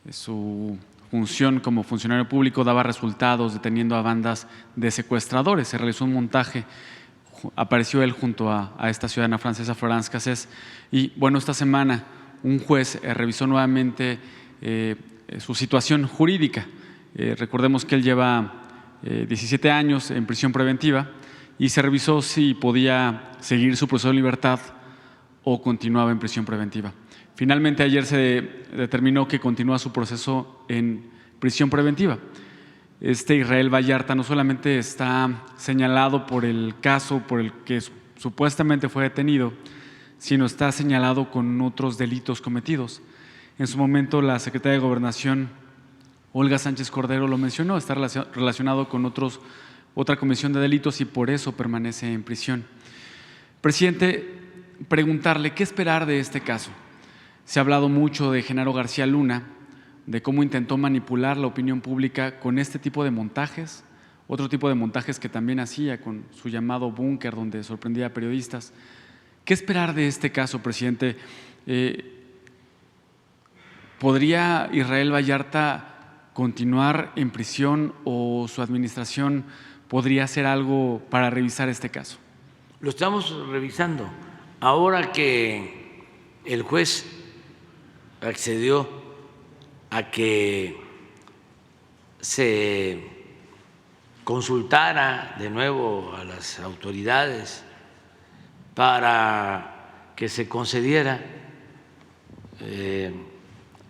su función como funcionario público daba resultados deteniendo a bandas de secuestradores. Se realizó un montaje, apareció él junto a esta ciudadana francesa, Florence Cassés, y bueno, esta semana un juez revisó nuevamente su situación jurídica. Recordemos que él lleva 17 años en prisión preventiva y se revisó si podía seguir su proceso de libertad o continuaba en prisión preventiva. Finalmente, ayer se determinó que continúa su proceso en prisión preventiva. Israel Vallarta no solamente está señalado por el caso por el que supuestamente fue detenido, sino está señalado con otros delitos cometidos. En su momento, la secretaria de Gobernación, Olga Sánchez Cordero, lo mencionó, está relacionado con otra comisión de delitos y por eso permanece en prisión. Presidente, preguntarle qué esperar de este caso. Se ha hablado mucho de Genaro García Luna, de cómo intentó manipular la opinión pública con este tipo de montajes, otro tipo de montajes que también hacía con su llamado búnker, donde sorprendía a periodistas. ¿Qué esperar de este caso, presidente? ¿Podría Israel Vallarta continuar en prisión o su administración podría hacer algo para revisar este caso? Lo estamos revisando. Ahora que el juez accedió a que se consultara de nuevo a las autoridades para que se concediera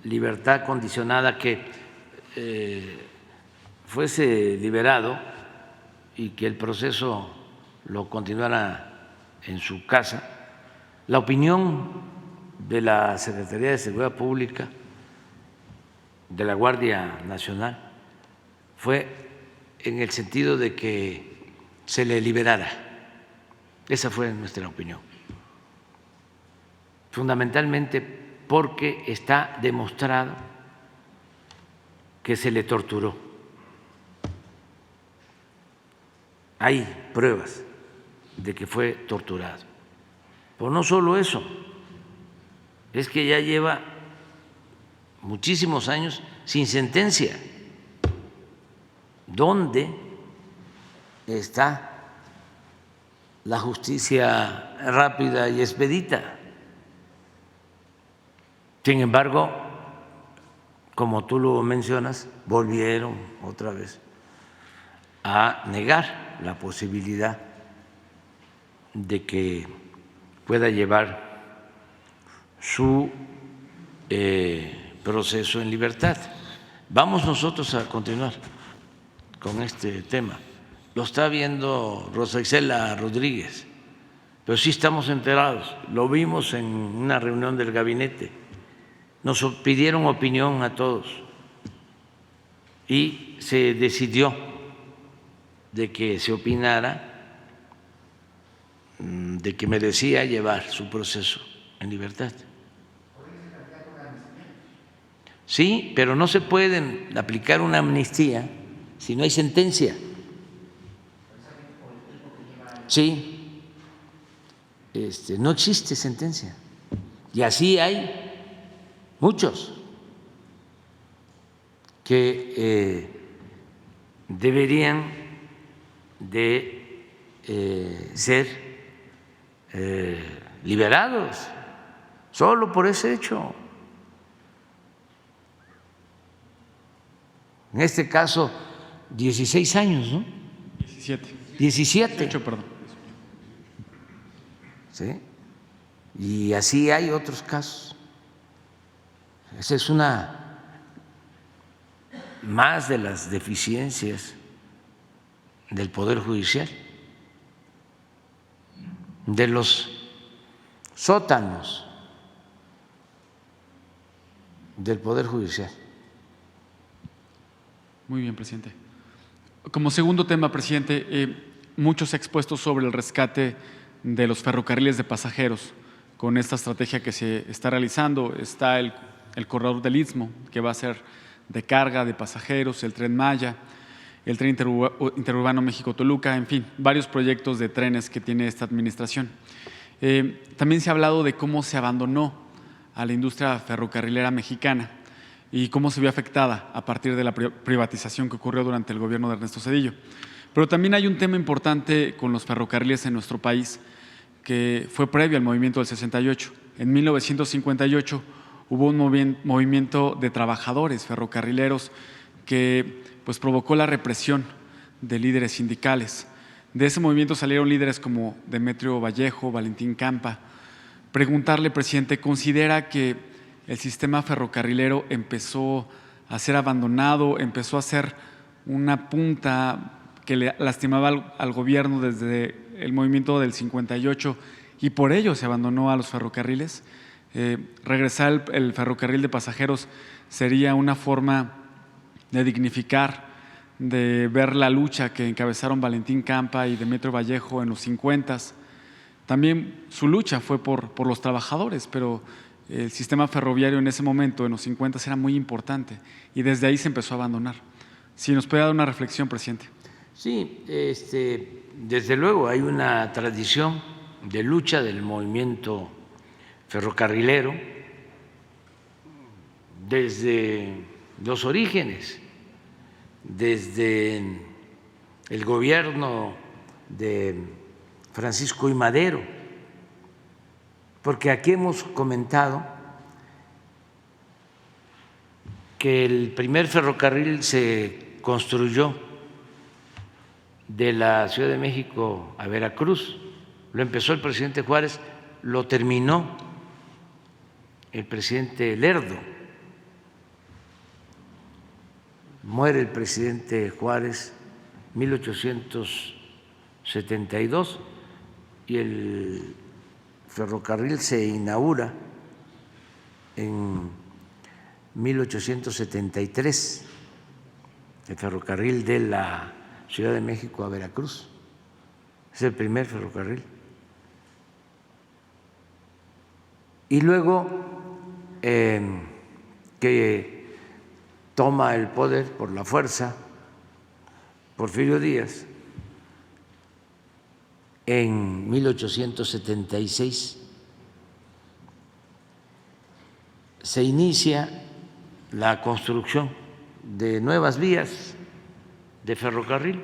libertad condicionada, que fuese liberado y que el proceso lo continuara en su casa. La opinión de la Secretaría de Seguridad Pública, de la Guardia Nacional, fue en el sentido de que se le liberara. Esa fue nuestra opinión. Fundamentalmente porque está demostrado que se le torturó. Hay pruebas de que fue torturado. Pero no solo eso, es que ya lleva muchísimos años sin sentencia. ¿Dónde está la justicia rápida y expedita? Sin embargo, como tú lo mencionas, volvieron otra vez a negar la posibilidad de que pueda llevar su proceso en libertad. Vamos nosotros a continuar con este tema. Lo está viendo Rosa Isela Rodríguez, pero sí estamos enterados. Lo vimos en una reunión del gabinete. Nos pidieron opinión a todos y se decidió de que se opinara de que merecía llevar su proceso en libertad. Sí, pero no se puede aplicar una amnistía si no hay sentencia. Sí, no existe sentencia. Y así hay muchos que deberían de ser liberados solo por ese hecho. En este caso, 16 años, ¿no? 17. 18, perdón. ¿Sí? Y así hay otros casos. Esa es una más de las deficiencias del Poder Judicial, de los sótanos del Poder Judicial. Muy bien, presidente. Como segundo tema, presidente, muchos expuestos sobre el rescate de los ferrocarriles de pasajeros. Con esta estrategia que se está realizando, está el corredor del Istmo, que va a ser de carga de pasajeros, el Tren Maya, el Tren Interurbano México-Toluca, en fin, varios proyectos de trenes que tiene esta administración. También se ha hablado de cómo se abandonó a la industria ferrocarrilera mexicana y cómo se vio afectada a partir de la privatización que ocurrió durante el gobierno de Ernesto Zedillo. Pero también hay un tema importante con los ferrocarriles en nuestro país que fue previo al movimiento del 68. En 1958 hubo un movimiento de trabajadores ferrocarrileros que pues, provocó la represión de líderes sindicales. De ese movimiento salieron líderes como Demetrio Vallejo, Valentín Campa. Preguntarle, presidente, ¿considera que el sistema ferrocarrilero empezó a ser abandonado, empezó a ser una punta que le lastimaba al gobierno desde el movimiento del 58 y por ello se abandonó a los ferrocarriles. Regresar el ferrocarril de pasajeros sería una forma de dignificar, de ver la lucha que encabezaron Valentín Campa y Demetrio Vallejo en los 50s. También su lucha fue por los trabajadores, pero el sistema ferroviario en ese momento, en los 50s, era muy importante y desde ahí se empezó a abandonar. Si nos puede dar una reflexión, presidente. Sí, desde luego hay una tradición de lucha del movimiento ferrocarrilero desde los orígenes, desde el gobierno de Francisco I. Madero, porque aquí hemos comentado que el primer ferrocarril se construyó de la Ciudad de México a Veracruz. Lo empezó el presidente Juárez, lo terminó el presidente Lerdo. Muere el presidente Juárez en 1872 y el ferrocarril se inaugura en 1873, el ferrocarril de la Ciudad de México a Veracruz. Es el primer ferrocarril. Y luego que toma el poder por la fuerza Porfirio Díaz en 1876, se inicia la construcción de nuevas vías de ferrocarril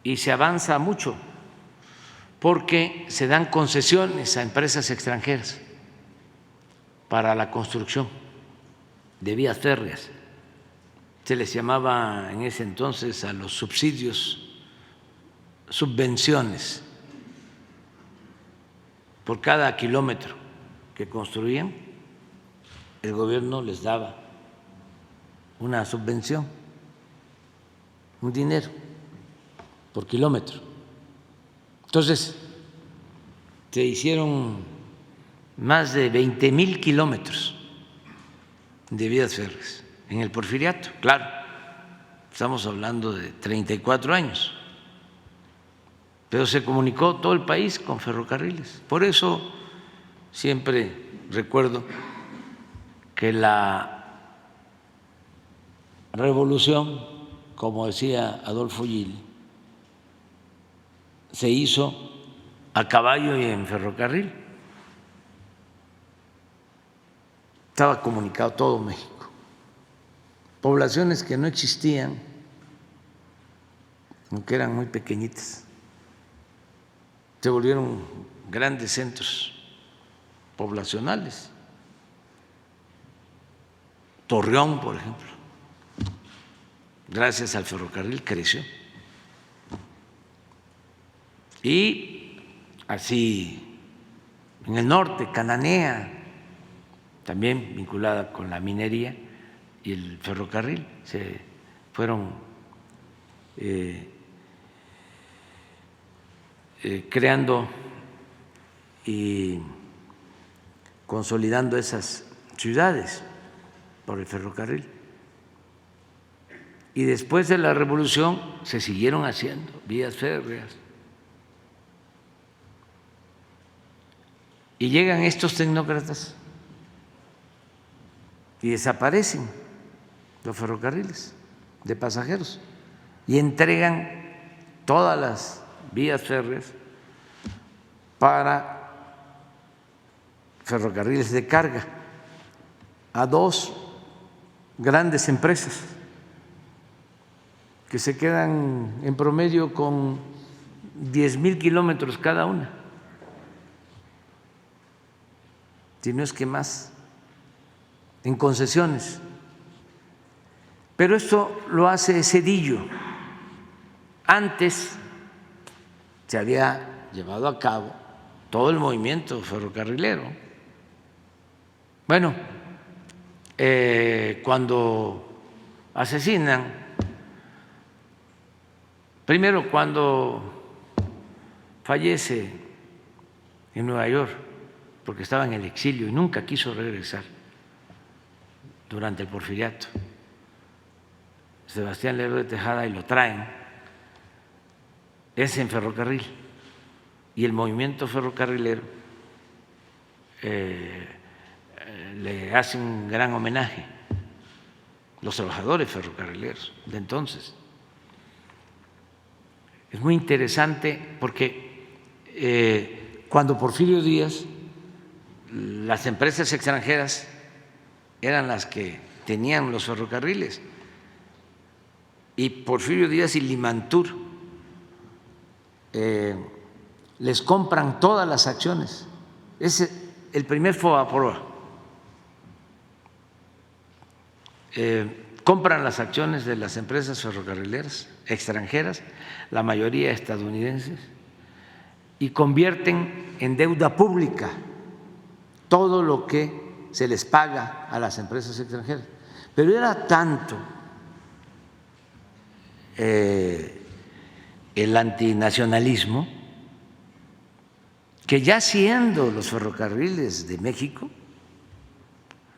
y se avanza mucho porque se dan concesiones a empresas extranjeras para la construcción de vías férreas. Se les llamaba en ese entonces a los subsidios subvenciones. Por cada kilómetro que construían, el gobierno les daba una subvención, un dinero por kilómetro. Entonces, se hicieron más de 20,000 kilómetros de vías férreas en el Porfiriato. Claro, estamos hablando de 34 años, pero se comunicó todo el país con ferrocarriles. Por eso siempre recuerdo que la revolución, como decía Adolfo Gil, se hizo a caballo y en ferrocarril. Estaba comunicado todo México. Poblaciones que no existían, aunque eran muy pequeñitas, se volvieron grandes centros poblacionales. Torreón, por ejemplo, gracias al ferrocarril creció. Y así en el norte, Cananea, también vinculada con la minería y el ferrocarril, se fueron creando y consolidando esas ciudades por el ferrocarril. Y después de la revolución se siguieron haciendo vías férreas. Y llegan estos tecnócratas y desaparecen los ferrocarriles de pasajeros y entregan todas las vías férreas para ferrocarriles de carga a dos grandes empresas que se quedan en promedio con 10,000 kilómetros cada una, si no es que más, en concesiones. Pero esto lo hace Zedillo. Antes se había llevado a cabo todo el movimiento ferrocarrilero. Bueno, cuando asesinan, primero cuando fallece en Nueva York, porque estaba en el exilio y nunca quiso regresar durante el Porfiriato, Sebastián Lerdo de Tejada, y lo traen, es en ferrocarril, y el movimiento ferrocarrilero le hace un gran homenaje, los trabajadores ferrocarrileros de entonces. Es muy interesante porque cuando Porfirio Díaz, las empresas extranjeras eran las que tenían los ferrocarriles, y Porfirio Díaz y Limantur les compran todas las acciones. Es el primer FOBAPROA. Compran las acciones de las empresas ferrocarrileras extranjeras, la mayoría estadounidenses, y convierten en deuda pública todo lo que se les paga a las empresas extranjeras. Pero era tanto el antinacionalismo que ya siendo los ferrocarriles de México,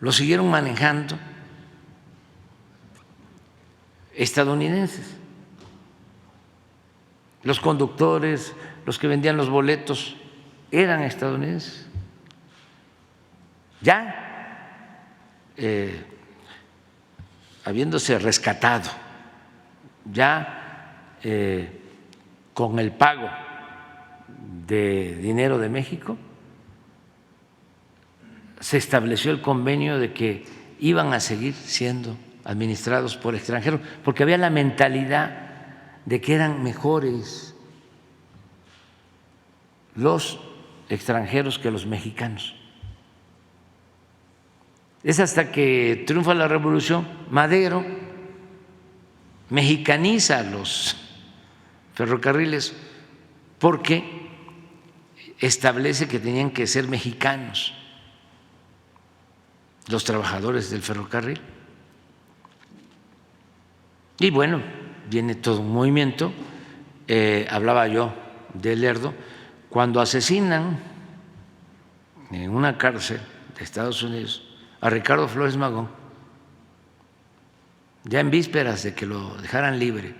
lo siguieron manejando estadounidenses. Los conductores, los que vendían los boletos, eran estadounidenses. Ya habiéndose rescatado, ya con el pago de dinero de México, se estableció el convenio de que iban a seguir siendo administrados por extranjeros, porque había la mentalidad de que eran mejores los extranjeros que los mexicanos. Es hasta que triunfa la Revolución, Madero mexicaniza los ferrocarriles porque establece que tenían que ser mexicanos los trabajadores del ferrocarril. Y bueno, viene todo un movimiento. Hablaba yo de Lerdo, cuando asesinan en una cárcel de Estados Unidos a Ricardo Flores Magón, ya en vísperas de que lo dejaran libre,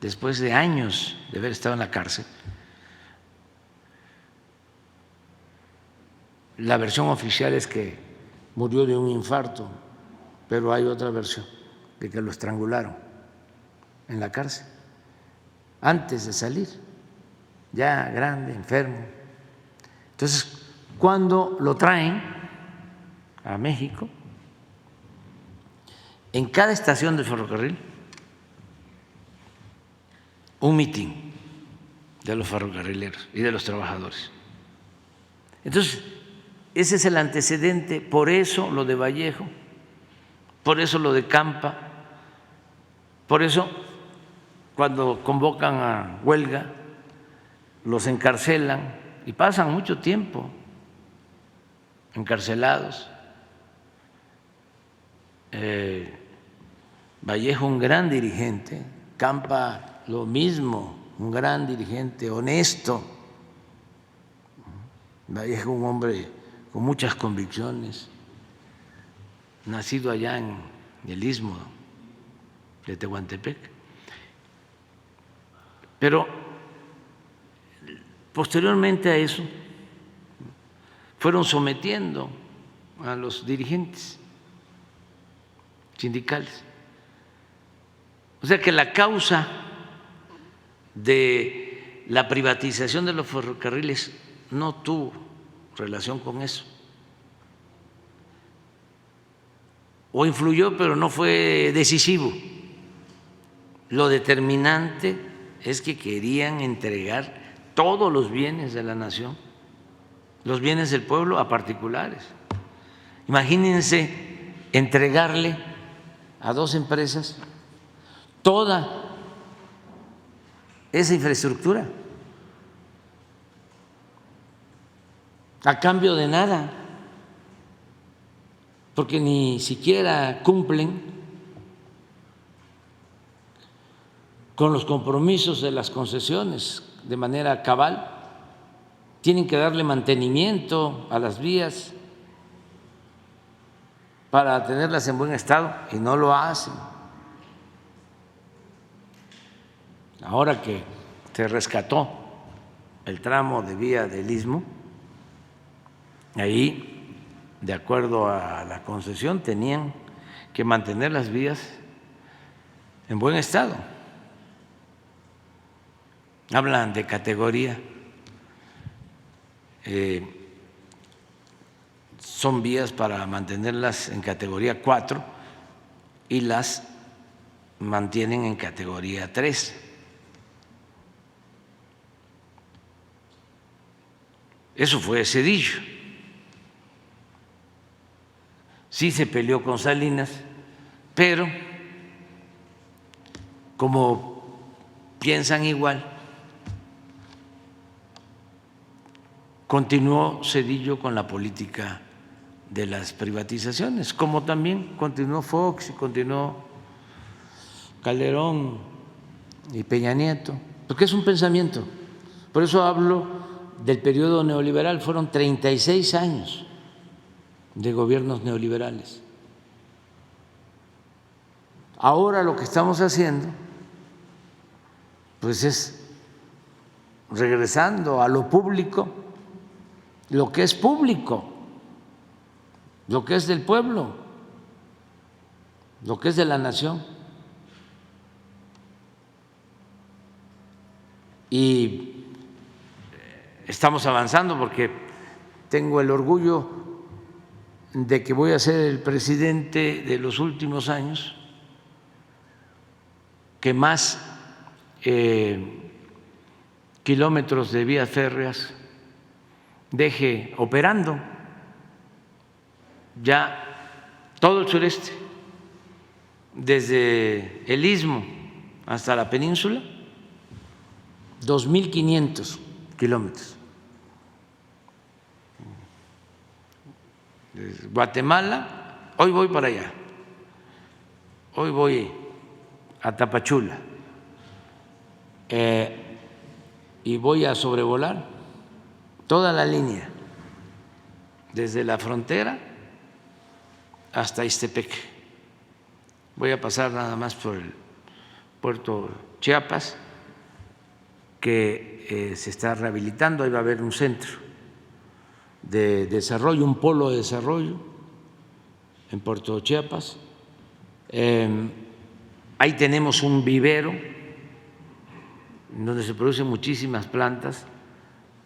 después de años de haber estado en la cárcel. La versión oficial es que murió de un infarto, pero hay otra versión de que lo estrangularon en la cárcel antes de salir, ya grande, enfermo. Entonces, cuando lo traen a México, en cada estación del ferrocarril, un mitin de los ferrocarrileros y de los trabajadores. Entonces, ese es el antecedente, por eso lo de Vallejo, por eso lo de Campa, por eso cuando convocan a huelga, los encarcelan y pasan mucho tiempo encarcelados. Vallejo, un gran dirigente, Campa lo mismo, un gran dirigente, honesto. Vallejo, un hombre con muchas convicciones, nacido allá en el istmo de Tehuantepec. Pero posteriormente a eso fueron sometiendo a los dirigentes sindicales. O sea que la causa de la privatización de los ferrocarriles no tuvo relación con eso. O influyó, pero no fue decisivo. Lo determinante es que querían entregar todos los bienes de la nación, los bienes del pueblo, a particulares. Imagínense entregarle a dos empresas toda esa infraestructura. a cambio de nada, porque ni siquiera cumplen con los compromisos de las concesiones de manera cabal. Tienen que darle mantenimiento a las vías para tenerlas en buen estado y no lo hacen. Ahora que se rescató el tramo de vía del Istmo, ahí, de acuerdo a la concesión, tenían que mantener las vías en buen estado. Hablan de categoría. Son vías para mantenerlas en categoría 4 y las mantienen en categoría 3. Eso fue Zedillo. Sí se peleó con Salinas, pero como piensan igual, continuó Zedillo con la política de las privatizaciones, como también continuó Fox y continuó Calderón y Peña Nieto, porque es un pensamiento. Por eso hablo del periodo neoliberal. Fueron 36 años de gobiernos neoliberales. Ahora lo que estamos haciendo pues es regresando a lo público, lo que es público, lo que es del pueblo, lo que es de la nación. Y estamos avanzando porque tengo el orgullo de que voy a ser el presidente de los últimos años que más kilómetros de vías férreas deje operando. Ya todo el sureste, desde el Istmo hasta la península, 2.500 kilómetros. Guatemala, hoy voy para allá, hoy voy a Tapachula y voy a sobrevolar toda la línea, desde la frontera hasta Ixtepec. Voy a pasar nada más por el puerto Chiapas, que se está rehabilitando. Ahí va a haber un centro de desarrollo, un polo de desarrollo en Puerto Chiapas. Ahí tenemos un vivero donde se producen muchísimas plantas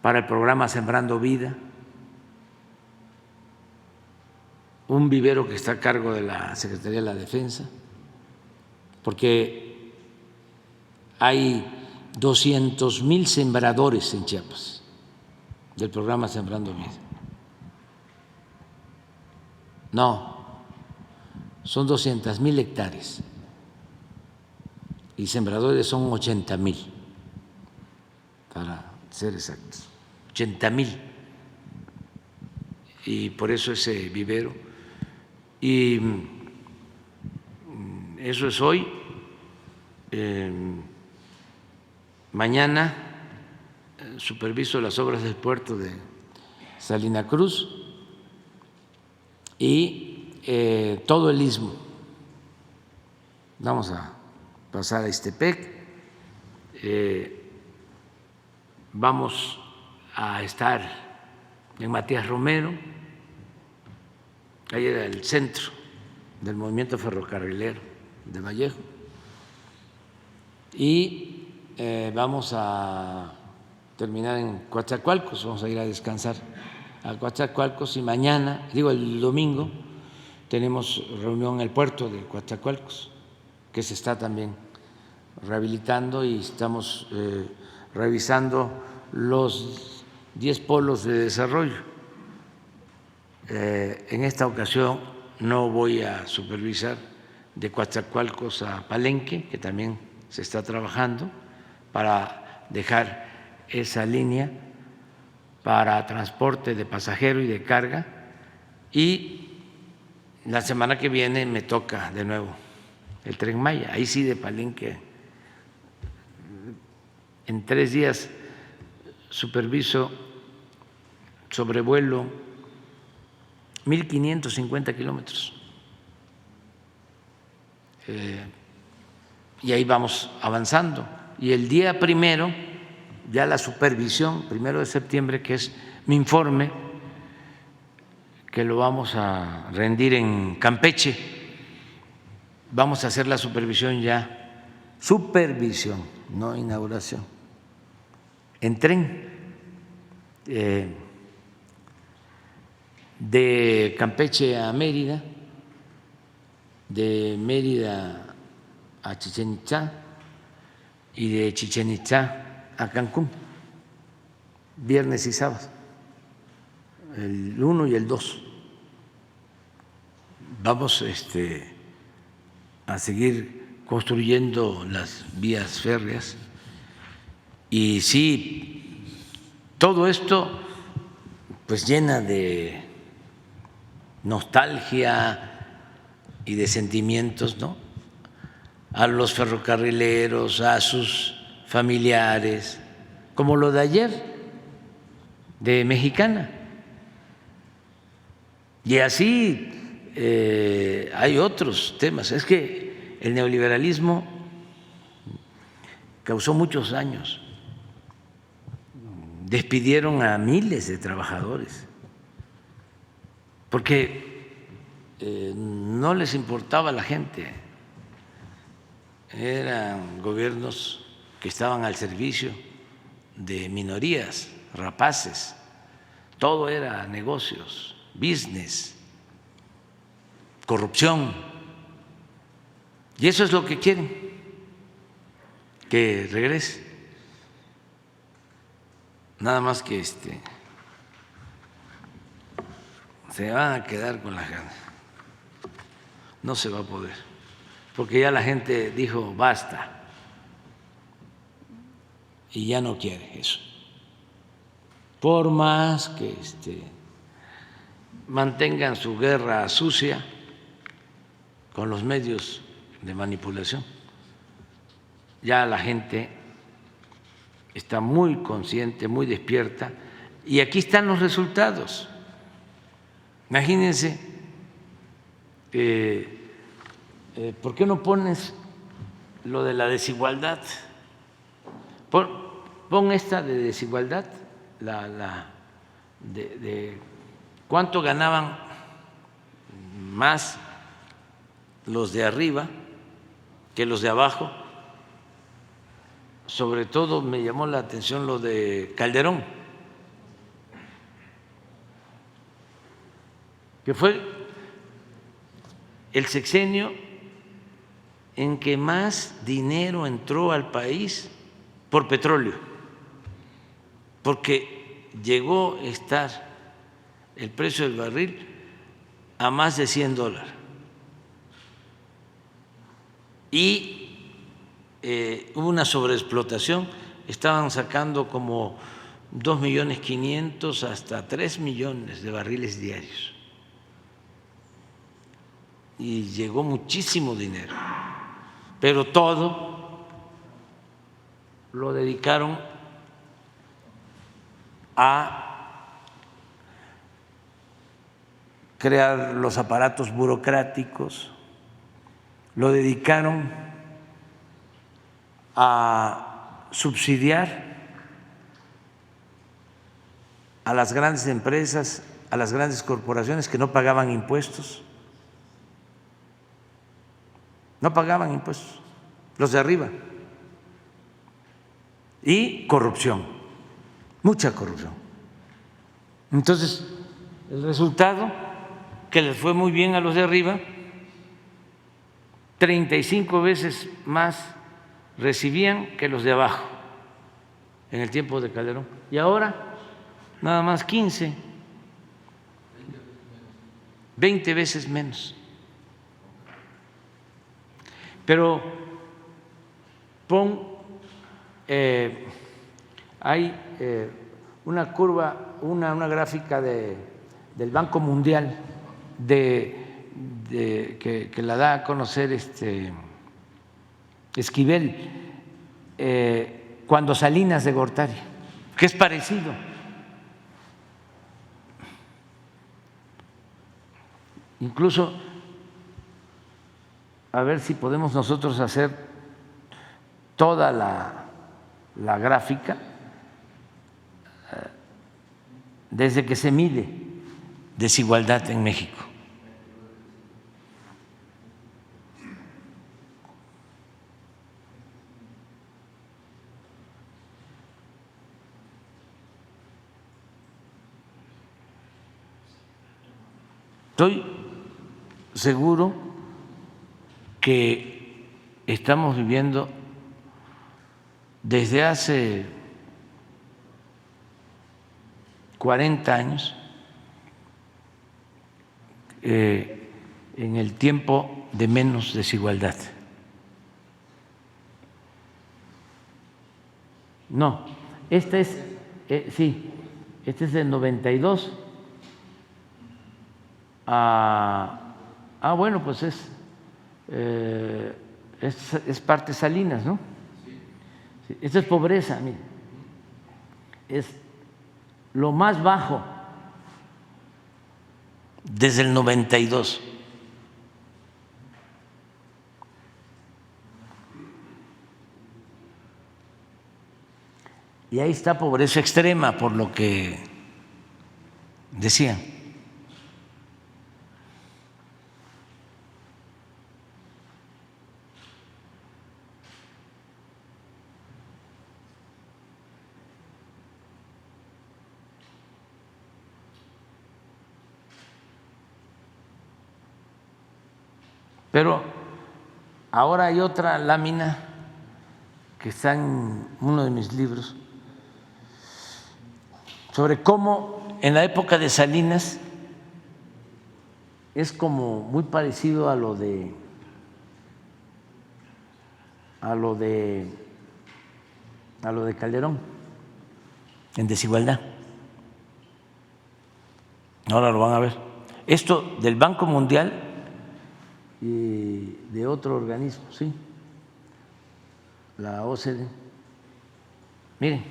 para el programa Sembrando Vida, un vivero que está a cargo de la Secretaría de la Defensa, porque hay 200,000 sembradores en Chiapas del programa Sembrando Vida. No, son 200,000 hectáreas y sembradores son 80,000, para ser exactos, 80,000. Y por eso ese vivero. Y eso es hoy. Mañana superviso las obras del puerto de Salina Cruz y todo el Istmo. Vamos a pasar a Ixtepec, vamos a estar en Matías Romero, ahí era el centro del movimiento ferrocarrilero de Vallejo, y vamos a terminar en Coatzacoalcos, vamos a ir a descansar a Coatzacoalcos, y mañana, el domingo, tenemos reunión en el puerto de Coatzacoalcos, que se está también rehabilitando, y estamos revisando los 10 polos de desarrollo. En esta ocasión no voy a supervisar de Coatzacoalcos a Palenque, que también se está trabajando para dejar esa línea para transporte de pasajero y de carga, y la semana que viene me toca de nuevo el Tren Maya, ahí sí de Palenque. En 3 días superviso sobrevuelo 1.550 kilómetros. Y ahí vamos avanzando. Y el día primero, ya la supervisión, 1 de septiembre, que es mi informe, que lo vamos a rendir en Campeche, vamos a hacer la supervisión ya, supervisión, no inauguración, en tren, de Campeche a Mérida, de Mérida a Chichén Itzá y de Chichén Itzá a Cancún, viernes y sábado, el 1 y el 2. Vamos a seguir construyendo las vías férreas y sí, todo esto pues llena de nostalgia y de sentimientos, ¿no? A los ferrocarrileros, a sus familiares, como lo de ayer de Mexicana. Y así hay otros temas. Es que el neoliberalismo causó muchos daños. Despidieron a miles de trabajadores porque no les importaba la gente. Eran gobiernos que estaban al servicio de minorías, rapaces. Todo era negocios, business, corrupción. Y eso es lo que quieren, que regrese. Nada más que se van a quedar con las ganas. No se va a poder, porque ya la gente dijo basta y ya no quiere eso. Por más que mantengan su guerra sucia con los medios de manipulación, ya la gente está muy consciente, muy despierta, y aquí están los resultados. Imagínense, ¿por qué no pones lo de la desigualdad? Pon esta de desigualdad, de cuánto ganaban más los de arriba que los de abajo. Sobre todo me llamó la atención lo de Calderón, que fue el sexenio en que más dinero entró al país por petróleo, porque llegó a estar el precio del barril a más de $100 y hubo una sobreexplotación, estaban sacando como 2.500.000 hasta 3 millones de barriles diarios y llegó muchísimo dinero, pero todo lo dedicaron a crear los aparatos burocráticos, lo dedicaron a subsidiar a las grandes empresas, a las grandes corporaciones que no pagaban impuestos. No pagaban impuestos, los de arriba. Y corrupción, mucha corrupción. Entonces, el resultado, que les fue muy bien a los de arriba, 35 veces más recibían que los de abajo en el tiempo de Calderón. Y ahora, nada más 15, 20 veces menos. Pero hay una curva, una gráfica del Banco Mundial que la da a conocer Esquivel cuando Salinas de Gortari, que es parecido. Incluso a ver si podemos nosotros hacer toda la gráfica desde que se mide desigualdad en México. Estoy seguro que estamos viviendo desde hace 40 años en el tiempo de menos desigualdad. No, este es del 92 bueno, pues es parte Salinas, ¿no? Sí. Esto es pobreza, mire. Es lo más bajo desde el 92. Y ahí está pobreza extrema, por lo que decían. Pero ahora hay otra lámina que está en uno de mis libros sobre cómo en la época de Salinas es como muy parecido a lo de Calderón en desigualdad. Ahora lo van a ver. Esto del Banco Mundial y de otro organismo, sí, la OCDE. Miren,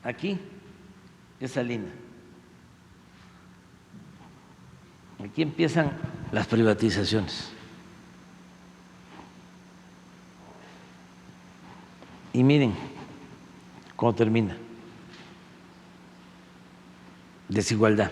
aquí es Salinas, aquí empiezan las privatizaciones y miren cómo termina. Desigualdad.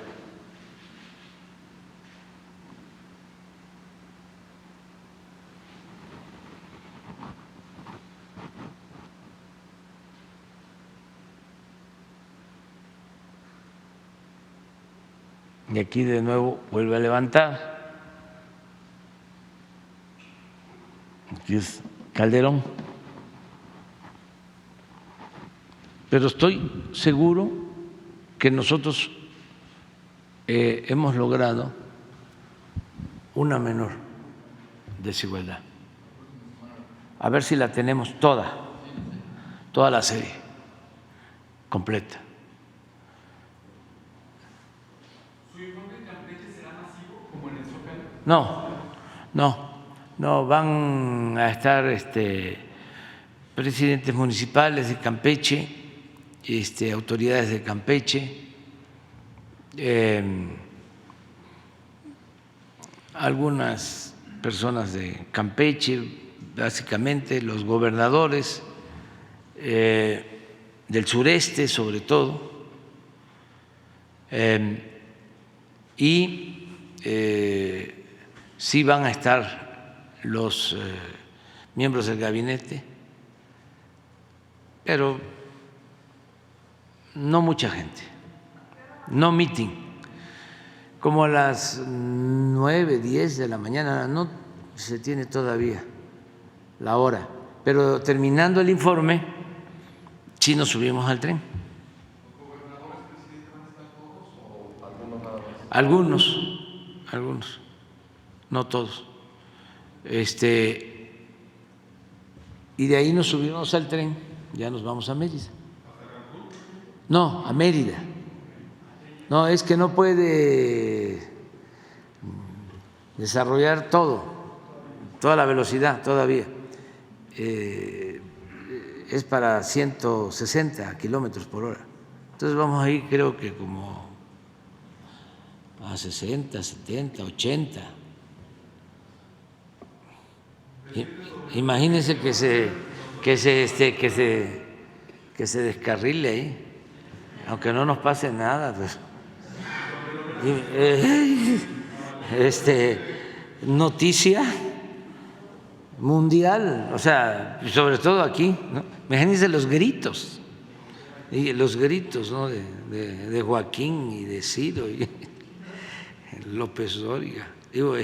Y aquí de nuevo vuelve a levantar. Aquí es Calderón. Pero estoy seguro que nosotros hemos logrado una menor desigualdad. A ver si la tenemos toda la serie completa. ¿Su informe en Campeche será masivo como en el Zócalo? No, van a estar presidentes municipales de Campeche, autoridades de Campeche, algunas personas de Campeche, básicamente los gobernadores del sureste sobre todo, y sí van a estar los miembros del gabinete, pero no mucha gente, no meeting, como a las 9, 10 de la mañana, no se tiene todavía la hora, pero terminando el informe, sí nos subimos al tren. ¿Los gobernadores, presidente, van a estar todos o algunos nada más? Algunos, no todos. Y de ahí nos subimos al tren, ya nos vamos a Mérida. No, a Mérida. No, es que no puede desarrollar toda la velocidad todavía. Es para 160 kilómetros por hora. Entonces vamos a ir, creo que como a 60, 70, 80. Imagínense que se descarrile ahí, aunque no nos pase nada, pues. Noticia mundial, o sea, sobre todo aquí, ¿no? Imagínense los gritos, ¿no? de Joaquín y de Ciro y López Dóriga, digo,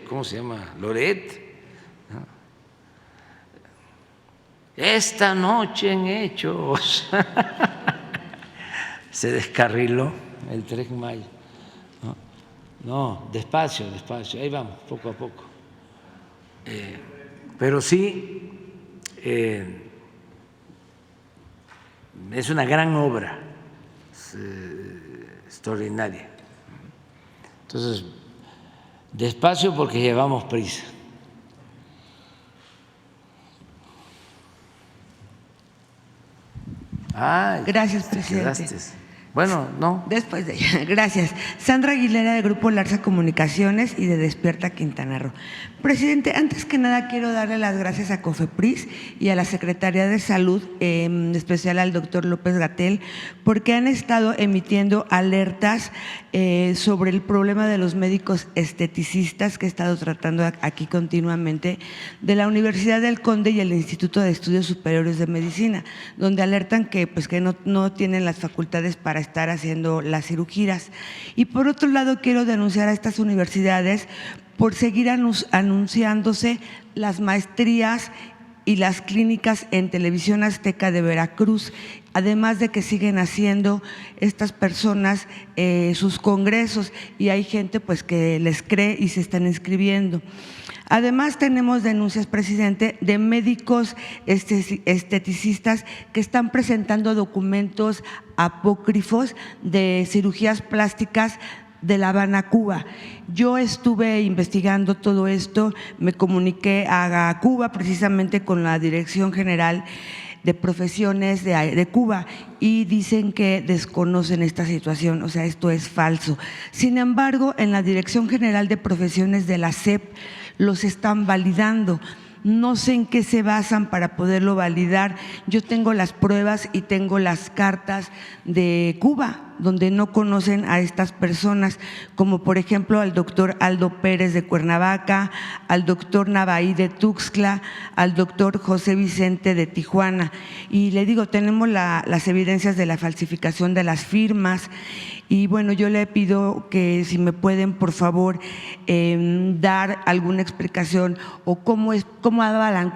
¿cómo se llama? Loret, ¿no? Esta noche en Hechos se descarriló el Tren Maya. No, despacio, ahí vamos, poco a poco. Pero sí, es una gran obra, extraordinaria. Entonces, despacio porque llevamos prisa. Gracias, presidente. Quedaste. Bueno, no. Después de ella. Gracias. Sandra Aguilera, de Grupo Larsa Comunicaciones y de Despierta Quintana Roo. Presidente, antes que nada quiero darle las gracias a COFEPRIS y a la Secretaría de Salud, en especial al doctor López-Gatell, porque han estado emitiendo alertas sobre el problema de los médicos esteticistas que he estado tratando aquí continuamente, de la Universidad del Conde y el Instituto de Estudios Superiores de Medicina, donde alertan que no tienen las facultades para estar haciendo las cirugías. Y por otro lado, quiero denunciar a estas universidades por seguir anunciándose las maestrías y las clínicas en Televisión Azteca de Veracruz, además de que siguen haciendo estas personas sus congresos y hay gente pues que les cree y se están inscribiendo. Además tenemos denuncias, presidente, de médicos esteticistas que están presentando documentos apócrifos de cirugías plásticas de La Habana, Cuba. Yo estuve investigando todo esto, me comuniqué a Cuba precisamente con la Dirección General de Profesiones de Cuba y dicen que desconocen esta situación, o sea, esto es falso. Sin embargo, en la Dirección General de Profesiones de la SEP los están validando. No sé en qué se basan para poderlo validar. Yo tengo las pruebas y tengo las cartas de Cuba, donde no conocen a estas personas, como por ejemplo al doctor Aldo Pérez de Cuernavaca, al doctor Navaí de Tuxtla, al doctor José Vicente de Tijuana. Y le digo, tenemos las evidencias de la falsificación de las firmas. Y bueno, yo le pido que si me pueden, por favor, dar alguna explicación o cómo avalan,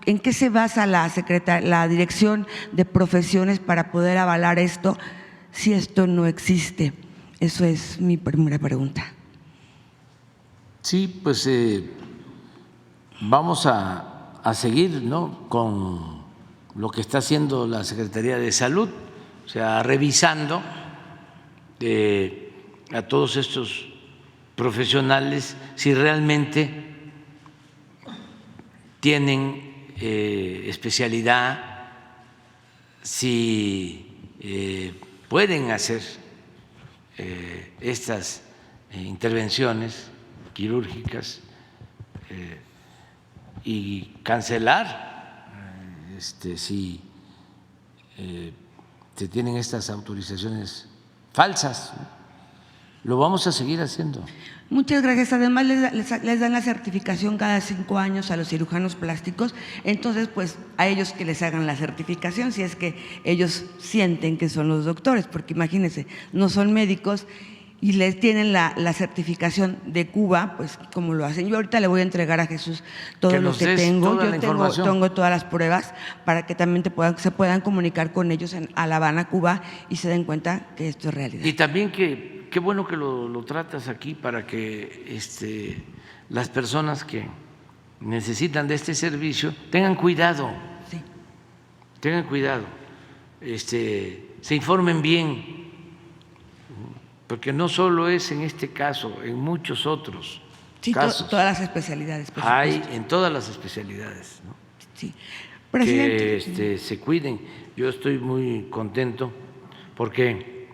en qué se basa la Dirección de Profesiones para poder avalar esto, si esto no existe. Eso es mi primera pregunta. Sí, pues vamos a seguir, ¿no?, con lo que está haciendo la Secretaría de Salud, o sea, revisando a todos estos profesionales si realmente tienen especialidad, si pueden hacer estas intervenciones quirúrgicas y cancelar si se tienen estas autorizaciones falsas. Lo vamos a seguir haciendo. Muchas gracias. Además, les dan la certificación cada 5 años a los cirujanos plásticos. Entonces, pues a ellos que les hagan la certificación, si es que ellos sienten que son los doctores, porque imagínense, no son médicos y les tienen la certificación de Cuba, pues como lo hacen. Yo ahorita le voy a entregar a Jesús todo lo que tengo. Yo tengo todas las pruebas para que también se puedan comunicar con ellos a La Habana, Cuba, y se den cuenta que esto es realidad. Y también qué bueno que lo tratas aquí para que las personas que necesitan de este servicio, tengan cuidado, Sí. tengan cuidado, se informen bien, porque no solo es en este caso, en muchos otros Sí, casos. todas las especialidades. Por Hay supuesto. en todas las especialidades, ¿no? Sí. Presidente. Que se cuiden. Yo estoy muy contento porque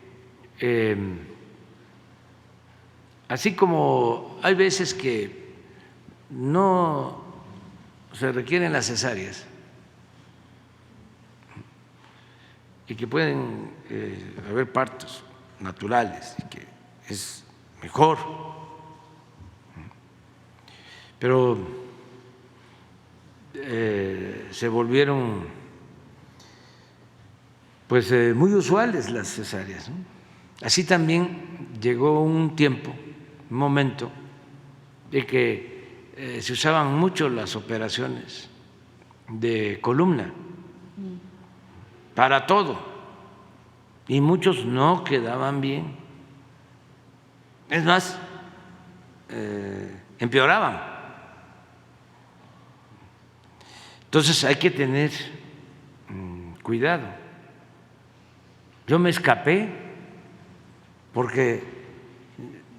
así como hay veces que no se requieren las cesáreas y que pueden haber partos naturales y que es mejor, pero se volvieron pues muy usuales las cesáreas, ¿no? Así también llegó un tiempo, un momento de que se usaban mucho las operaciones de columna para todo y muchos no quedaban bien, es más, empeoraban. Entonces hay que tener cuidado. Yo me escapé porque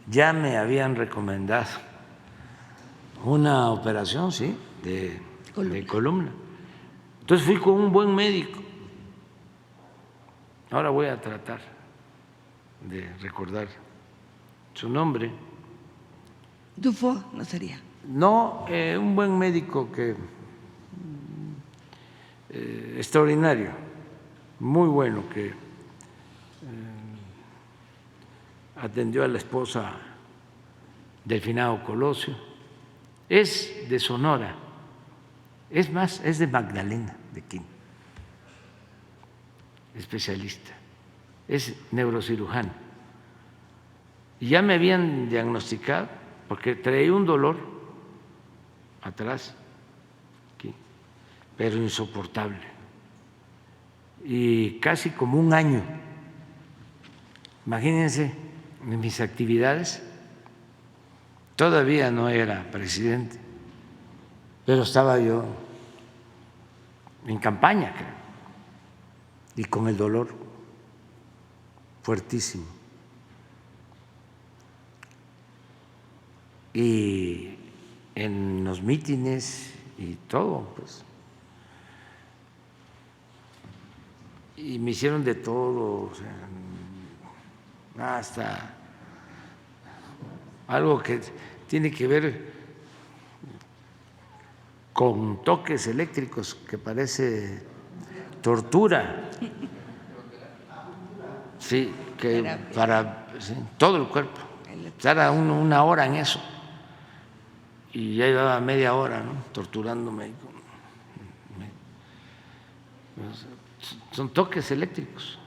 ya me habían recomendado una operación, sí, de columna. Entonces fui con un buen médico. Ahora voy a tratar de recordar su nombre. Dufo no sería. No, un buen médico que extraordinario, muy bueno, que atendió a la esposa del finado Colosio. Es de Sonora, es más, es de Magdalena de Quín, especialista, es neurocirujano. Y ya me habían diagnosticado porque traía un dolor atrás, aquí, pero insoportable. Y casi como un año, imagínense, en mis actividades, todavía no era presidente, pero estaba yo en campaña, creo, y con el dolor fuertísimo. Y en los mítines y todo, pues. Y me hicieron de todo, o sea, hasta algo que tiene que ver con toques eléctricos que parece tortura. Sí, que para sí, todo el cuerpo. Estar una hora en eso. Y ya llevaba media hora, ¿no?, torturándome. Son toques eléctricos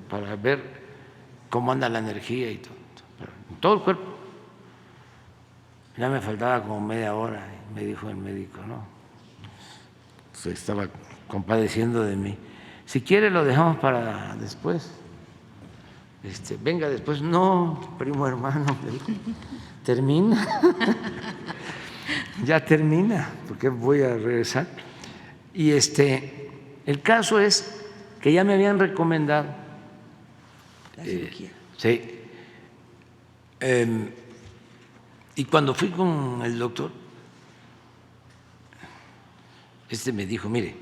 para ver cómo anda la energía y todo el cuerpo. Ya me faltaba como media hora y me dijo el médico, no, se estaba compadeciendo de mí. Si quiere lo dejamos para después. Venga después. No, primo hermano, termina. Ya termina, porque voy a regresar. Y el caso es que ya me habían recomendado La cirugía. sí. Y cuando fui con el doctor, me dijo, mire,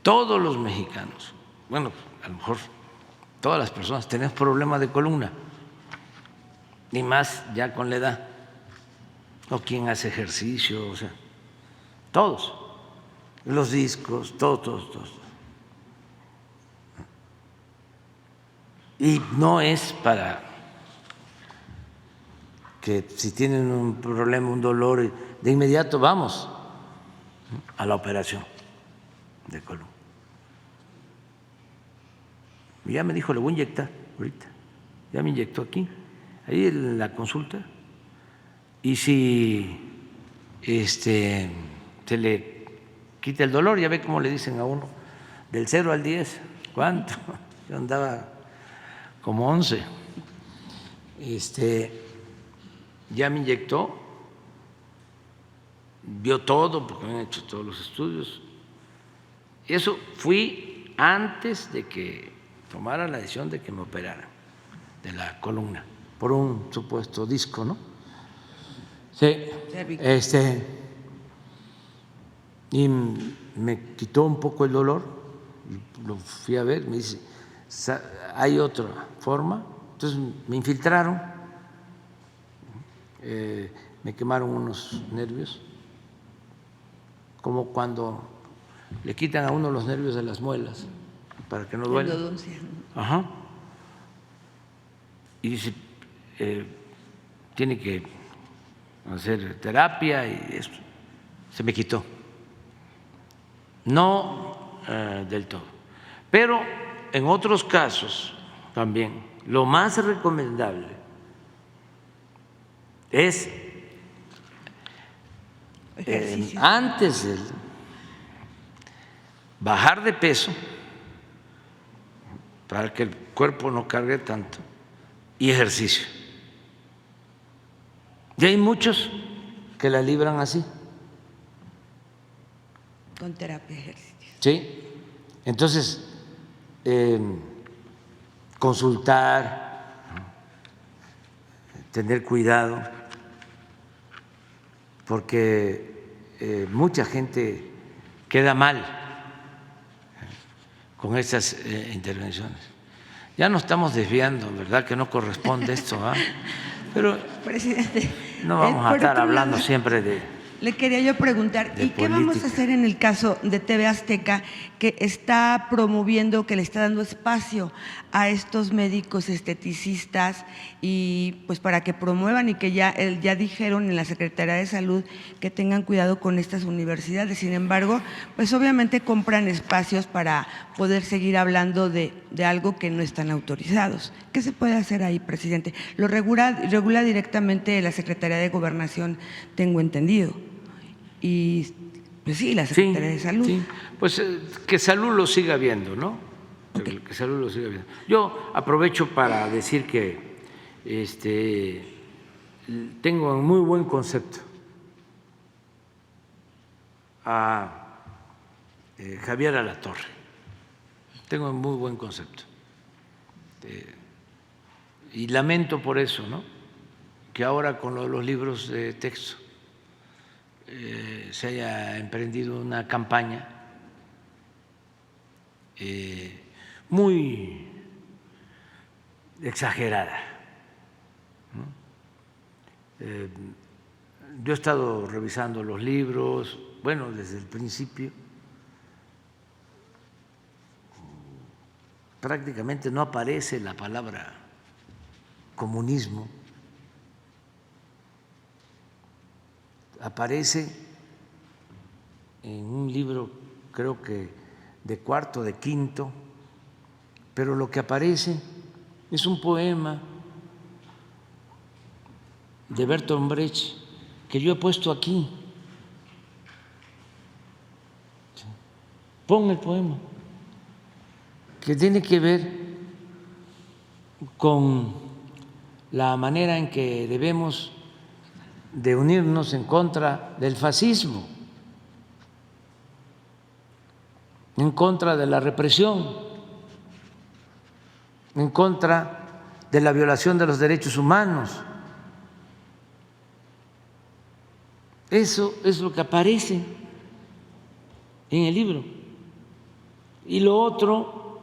todos los mexicanos, bueno, a lo mejor todas las personas tenemos problemas de columna, ni más ya con la edad, o quien hace ejercicio, o sea, todos, los discos, todos. Y no es para que si tienen un problema, un dolor, de inmediato vamos a la operación de columna. Y ya me dijo, le voy a inyectar ahorita. Ya me inyectó aquí, ahí en la consulta. Y si se le quita el dolor, ya ve cómo le dicen a uno, del 0 al 10, ¿cuánto? Yo andaba como 11. Ya me inyectó vio todo, porque han hecho todos los estudios. Eso fui antes de que tomara la decisión de que me operaran de la columna por un supuesto disco, ¿no? Sí, y me quitó un poco el dolor, lo fui a ver, me dice, hay otra forma, entonces me infiltraron, me quemaron unos nervios, como cuando le quitan a uno los nervios de las muelas para que no duela. Ajá. Y dice, tiene que hacer terapia y eso. Se me quitó. No del todo. Pero en otros casos también lo más recomendable es antes de bajar de peso para que el cuerpo no cargue tanto y ejercicio. Y hay muchos que la libran así. Con terapia y ejercicio. Sí. Entonces, consultar, tener cuidado, porque mucha gente queda mal con estas intervenciones. Ya nos estamos desviando, ¿verdad? Que no corresponde esto, ¿ah? Pero presidente, no vamos a por estar otro hablando lado, siempre de... Le quería yo preguntar, ¿y qué vamos a hacer en el caso de TV Azteca, que está promoviendo, que le está dando espacio a estos médicos esteticistas y pues para que promuevan y que ya dijeron en la Secretaría de Salud que tengan cuidado con estas universidades? Sin embargo, pues obviamente compran espacios para poder seguir hablando de algo que no están autorizados. ¿Qué se puede hacer ahí, presidente? Lo regula directamente la Secretaría de Gobernación, tengo entendido. Y pues sí, la Secretaría de Salud. Sí. Pues que Salud lo siga viendo, ¿no? Okay. Que Salud lo siga viendo. Yo aprovecho para decir que tengo en muy buen concepto a Javier Alatorre. Tengo en muy buen concepto. Y lamento por eso, ¿no? Que ahora con los libros de texto se haya emprendido una campaña muy exagerada, ¿no? Yo he estado revisando los libros, bueno, desde el principio, prácticamente no aparece la palabra comunismo. Aparece en un libro, creo que de cuarto, de quinto, pero lo que aparece es un poema de Bertolt Brecht que yo he puesto aquí. Pon el poema, que tiene que ver con la manera en que debemos de unirnos en contra del fascismo, en contra de la represión, en contra de la violación de los derechos humanos. Eso es lo que aparece en el libro. Y lo otro,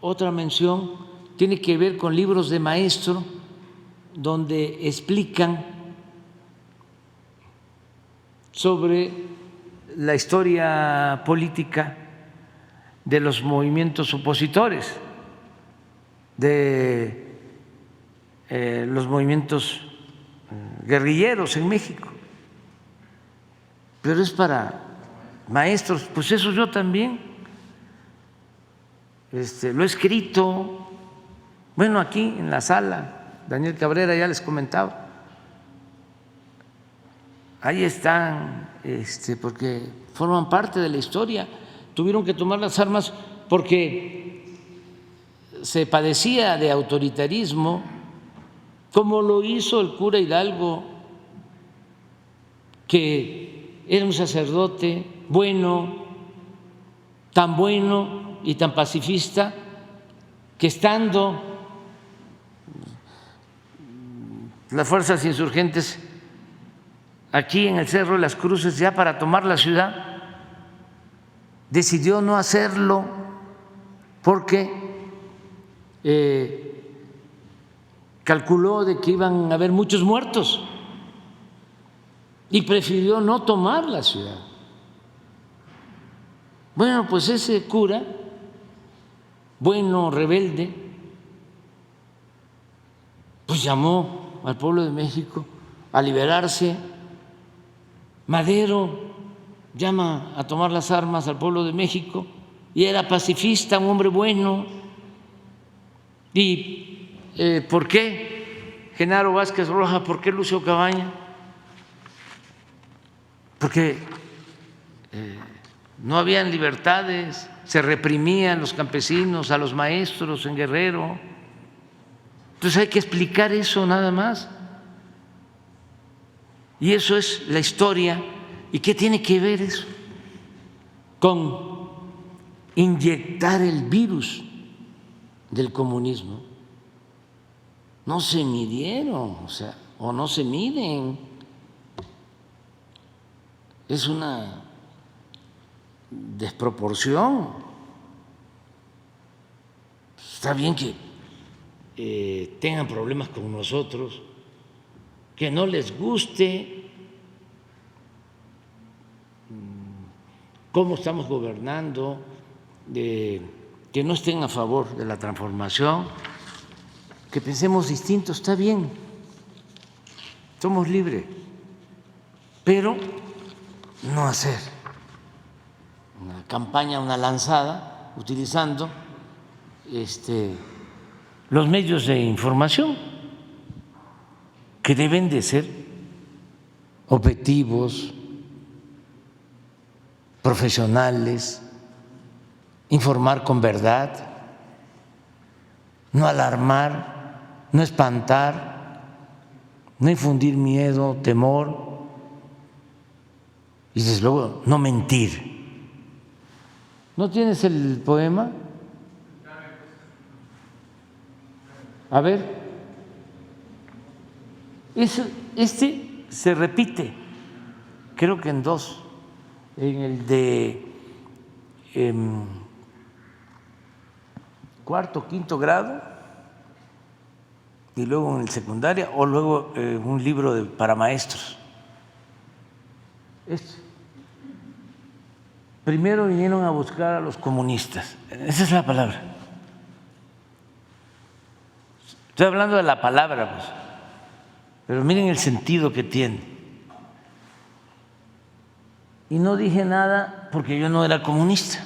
otra mención, tiene que ver con libros de maestro donde explican sobre la historia política de los movimientos opositores, de los movimientos guerrilleros en México. Pero es para maestros, pues eso yo también lo he escrito, bueno, aquí en la sala, Daniel Cabrera ya les comentaba. Ahí están, porque forman parte de la historia. Tuvieron que tomar las armas porque se padecía de autoritarismo, como lo hizo el cura Hidalgo, que era un sacerdote bueno y tan pacifista que estando las fuerzas insurgentes aquí en el Cerro de las Cruces ya para tomar la ciudad, decidió no hacerlo porque calculó de que iban a haber muchos muertos y prefirió no tomar la ciudad. Bueno, pues ese cura, bueno, rebelde, pues llamó al pueblo de México a liberarse. Madero llama a tomar las armas al pueblo de México y era pacifista, un hombre bueno. ¿Y por qué Genaro Vázquez Rojas? ¿Por qué Lucio Cabaña? Porque no habían libertades, se reprimían los campesinos, a los maestros en Guerrero. Entonces hay que explicar eso nada más. Y eso es la historia. ¿Y qué tiene que ver eso con inyectar el virus del comunismo? No se midieron, o no se miden. Es una desproporción. Está bien que tengan problemas con nosotros, que no les guste cómo estamos gobernando, que no estén a favor de la transformación, que pensemos distinto, está bien, somos libres, pero no hacer una campaña, una lanzada, utilizando los medios de información que deben de ser objetivos, profesionales, informar con verdad, no alarmar, no espantar, no infundir miedo, temor y desde luego no mentir. ¿No tienes el poema? A ver, este se repite, creo que en dos, en el de cuarto, quinto grado y luego en el secundaria o luego un libro para maestros. Primero vinieron a buscar a los comunistas, esa es la palabra. Estoy hablando de la palabra, pues, pero miren el sentido que tiene. Y no dije nada porque yo no era comunista.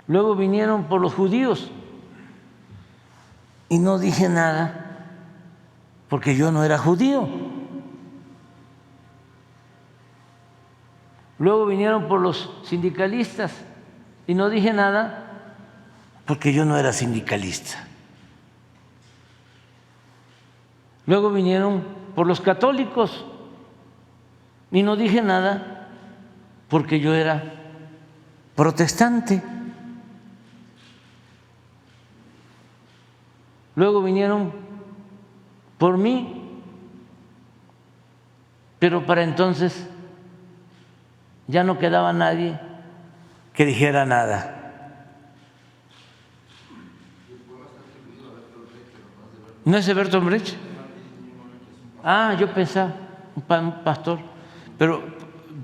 Luego vinieron por los judíos y no dije nada porque yo no era judío. Luego vinieron por los sindicalistas y no dije nada porque yo no era sindicalista. Luego vinieron por los católicos y no dije nada porque yo era protestante. Luego vinieron por mí, pero para entonces ya no quedaba nadie que dijera nada. ¿No es de Bertolt Brecht? Ah, yo pensaba, un pastor. Pero,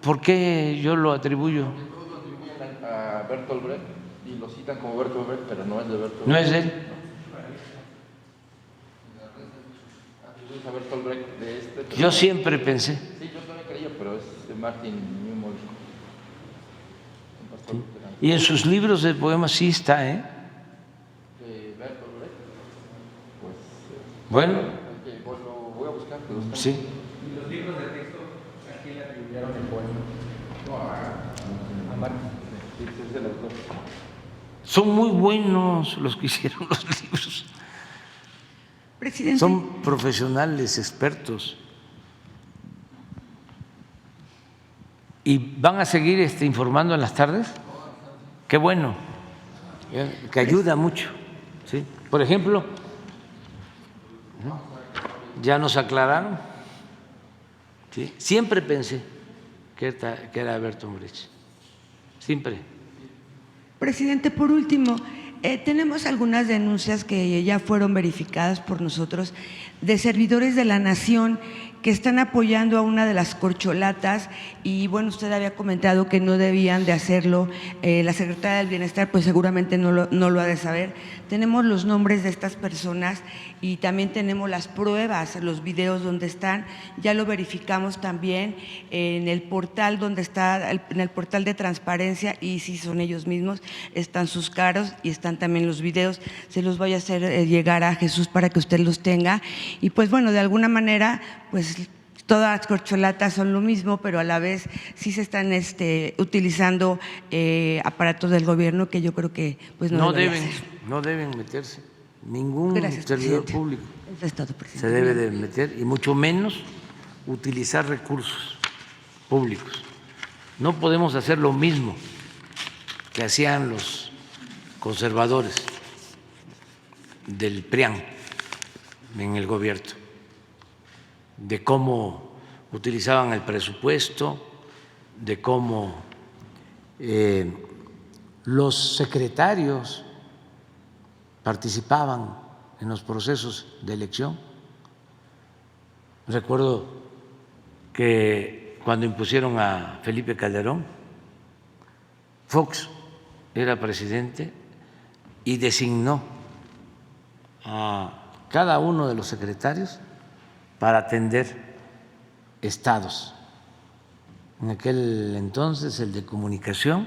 ¿por qué yo lo atribuyo? Todos lo atribuyen a Bertolt Brecht y lo citan como Bertolt Brecht, pero no es de Bertolt Brecht. ¿No es de él? Atribuyen a Bertolt Brecht de este. Yo siempre pensé. Sí, yo también creía, pero es de Martin Niemöller. Sí. Y en sus libros de poemas sí está, ¿eh? De Bertolt Brecht. Pues. Bueno. Lo voy a buscar, pero está. Sí. ¿Y los libros de texto a quién le atribuyeron el poema? No, a Martin. Sí, es el autor. Son muy buenos los que hicieron los libros. Presidente. Son profesionales, expertos. ¿Y van a seguir informando en las tardes? Qué bueno, que ayuda mucho. ¿Sí? Por ejemplo, ¿no? Ya nos aclararon. ¿Sí? Siempre pensé que era Bertolt Brecht. Siempre. Presidente, por último, tenemos algunas denuncias que ya fueron verificadas por nosotros de servidores de la Nación que están apoyando a una de las corcholatas y bueno, usted había comentado que no debían de hacerlo, la Secretaría del Bienestar pues seguramente no lo ha de saber. Tenemos los nombres de estas personas y también tenemos las pruebas, los videos donde están, ya lo verificamos también en el portal donde está, en el portal de transparencia y sí son ellos mismos, están sus caros y están también los videos, se los voy a hacer llegar a Jesús para que usted los tenga y pues bueno, de alguna manera pues todas las corcholatas son lo mismo, pero a la vez sí se están utilizando aparatos del gobierno que yo creo que pues no deben meterse. Ningún Gracias, servidor presidente. público Eso es todo, presidente. se debe de meter y mucho menos utilizar recursos públicos. No podemos hacer lo mismo que hacían los conservadores del PRIAN en el gobierno, de cómo utilizaban el presupuesto, de cómo los secretarios participaban en los procesos de elección. Recuerdo que cuando impusieron a Felipe Calderón, Fox era presidente y designó a cada uno de los secretarios para atender estados. En aquel entonces el de comunicación,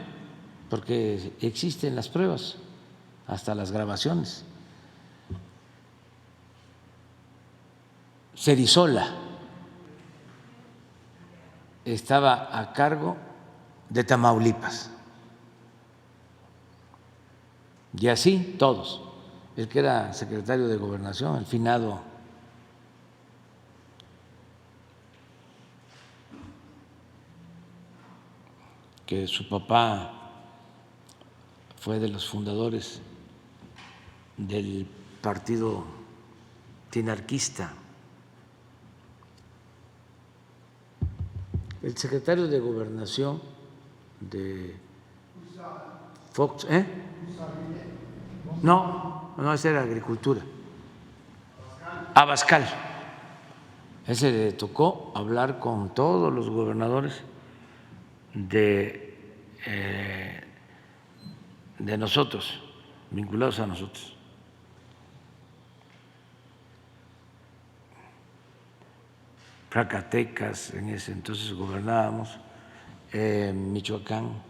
porque existen las pruebas, hasta las grabaciones. Cerizola estaba a cargo de Tamaulipas. Y así todos. El que era secretario de Gobernación, el finado que su papá fue de los fundadores del partido tinarquista. El secretario de Gobernación de Fox, No, ese era Agricultura. Abascal. Ese le tocó hablar con todos los gobernadores de nosotros, vinculados a nosotros. Zacatecas, en ese entonces gobernábamos, Michoacán,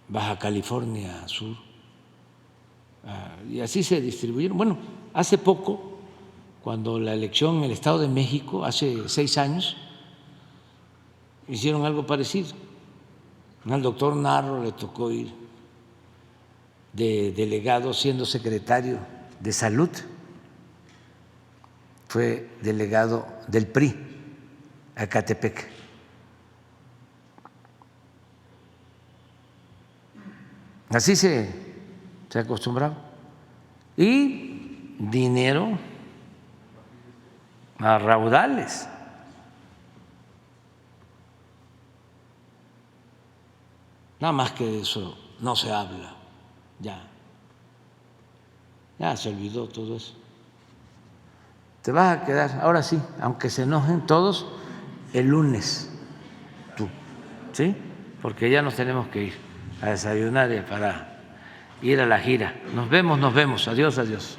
Baja California Sur, y así se distribuyeron. Bueno, hace poco, cuando la elección en el Estado de México, hace 6 años, hicieron algo parecido. Al doctor Narro le tocó ir de delegado siendo secretario de Salud, fue delegado del PRI a Ecatepec. Así se acostumbraba. Y dinero a raudales. Nada más que de eso no se habla, ya se olvidó todo eso. Te vas a quedar, ahora sí, aunque se enojen todos, el lunes, tú, ¿sí? Porque ya nos tenemos que ir a desayunar y para ir a la gira. Nos vemos, adiós.